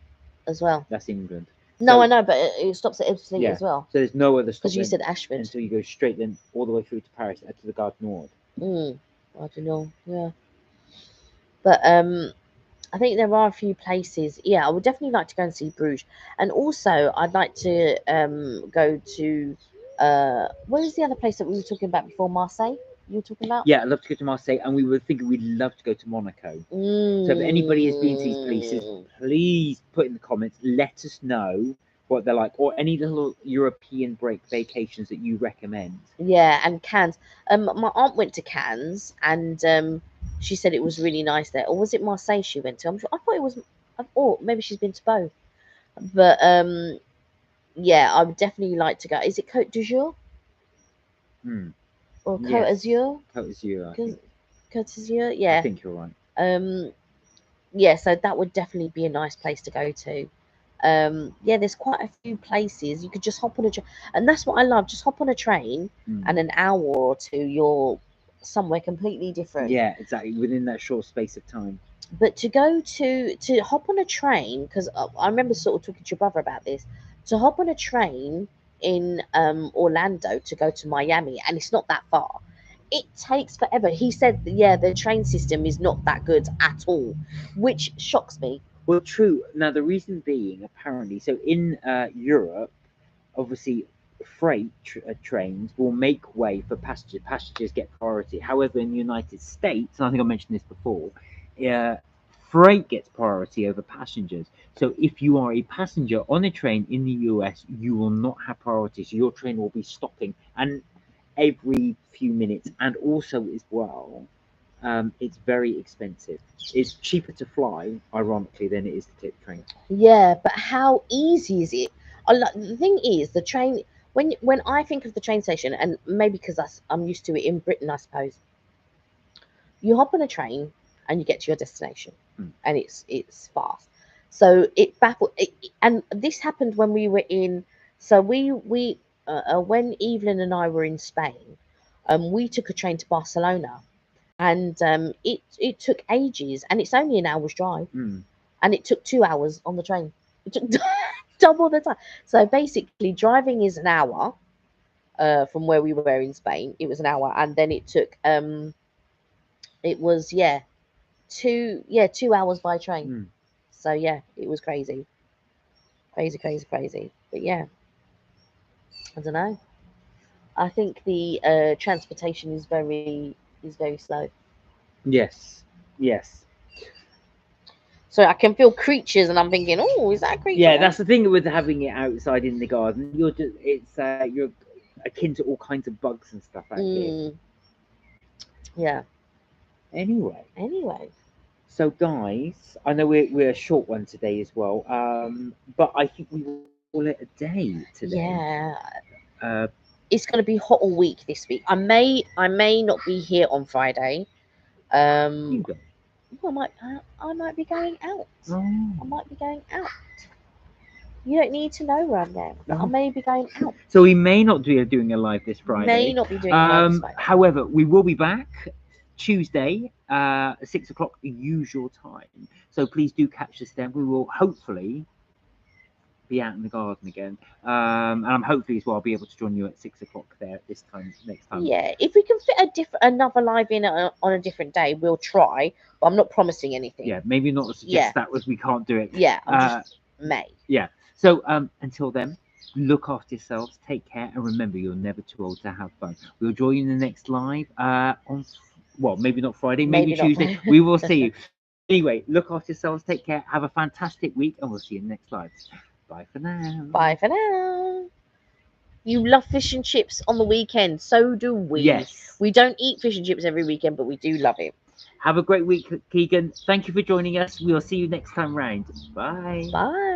as well. That's England. No, I know, but it stops at Ebbsfleet as well. So there's no other stop. Because you said Ashford. Until you go straight then all the way through to Paris to the Gare du Nord. I don't know. Yeah. But I think there are a few places. Yeah, I would definitely like to go and see Bruges, and also I'd like to go to where is the other place that we were talking about before? Marseille. You were talking about? Yeah, I'd love to go to Marseille, and we were thinking we'd love to go to Monaco. So if anybody has been to these places, please put in the comments. Let us know what they're like, or any little European break vacations that you recommend. Yeah, and Cannes. My aunt went to Cannes, and she said it was really nice there. Or was it Marseille she went to? I thought it was. Or maybe she's been to both. But yeah, I would definitely like to go. Is it Côte d'Azur? Or Côte d'Azur? Côte d'Azur. Côte d'Azur, yeah. I think you're right. Yeah, so that would definitely be a nice place to go to. Yeah, there's quite a few places you could just hop on a train, and that's what I love. Just hop on a train, and an hour or two, you're somewhere completely different. Yeah, exactly. Within that short space of time. But to go to hop on a train, because I remember sort of talking to your brother about this, to hop on a train in Orlando to go to Miami, and it's not that far. it takes forever. He said, yeah, the train system is not that good at all, which shocks me. Well, true. Now, the reason being, apparently, so in Europe, obviously, trains will make way for passengers. Passengers get priority. However, in the United States, and I think I mentioned this before, freight gets priority over passengers. So if you are a passenger on a train in the US, you will not have priority. So your train will be stopping and every few minutes, and also as well, it's very expensive. It's cheaper to fly, ironically, than it is to take the train. Yeah, but how easy is it? The thing is, the train. When I think of the train station, and maybe because I'm used to it in Britain, I suppose. You hop on a train and you get to your destination, and it's fast. So it baffled. And this happened when we were in. So when Evelyn and I were in Spain, we took a train to Barcelona, and it took ages, and it's only an hour's drive, and it took 2 hours on the train. It took double the time. So basically, driving is an hour. From where we were in Spain, it was an hour, and then it took it was 2 hours by train. So yeah, it was crazy. But yeah, I don't know. I think the transportation is very slow. Yes. So I can feel creatures, and I'm thinking, oh, is that a creature? Yeah, that's the thing with having it outside in the garden. You're akin to all kinds of bugs and stuff out here. Yeah. Anyway. So guys, I know we're a short one today as well. But I think we will call it a day today. Yeah. It's going to be hot all week this week. I may not be here on Friday. You go. I might be going out. Oh. I might be going out. You don't need to know where I'm going. I may be going out. So we may not be doing a live this Friday. May not be doing a live this Friday. However, we will be back Tuesday, 6 o'clock, the usual time. So please do catch us then. We will hopefully be out in the garden again, and I'm hopefully as well I'll be able to join you at 6 o'clock there this time next time. Yeah, if we can fit another live in on a different day, we'll try. But I'm not promising anything. Yeah, maybe not suggest that as we can't do it. Yeah, I'm just may. Yeah. So until then, look after yourselves, take care, and remember you're never too old to have fun. We'll join you in the next live on maybe not Friday, maybe Tuesday. We will see you. Anyway, look after yourselves, take care, have a fantastic week, and we'll see you in the next live. Bye for now. Bye for now. You love fish and chips on the weekend. So do we. Yes. We don't eat fish and chips every weekend, but we do love it. Have a great week, Keegan. Thank you for joining us. We'll see you next time round. Bye. Bye.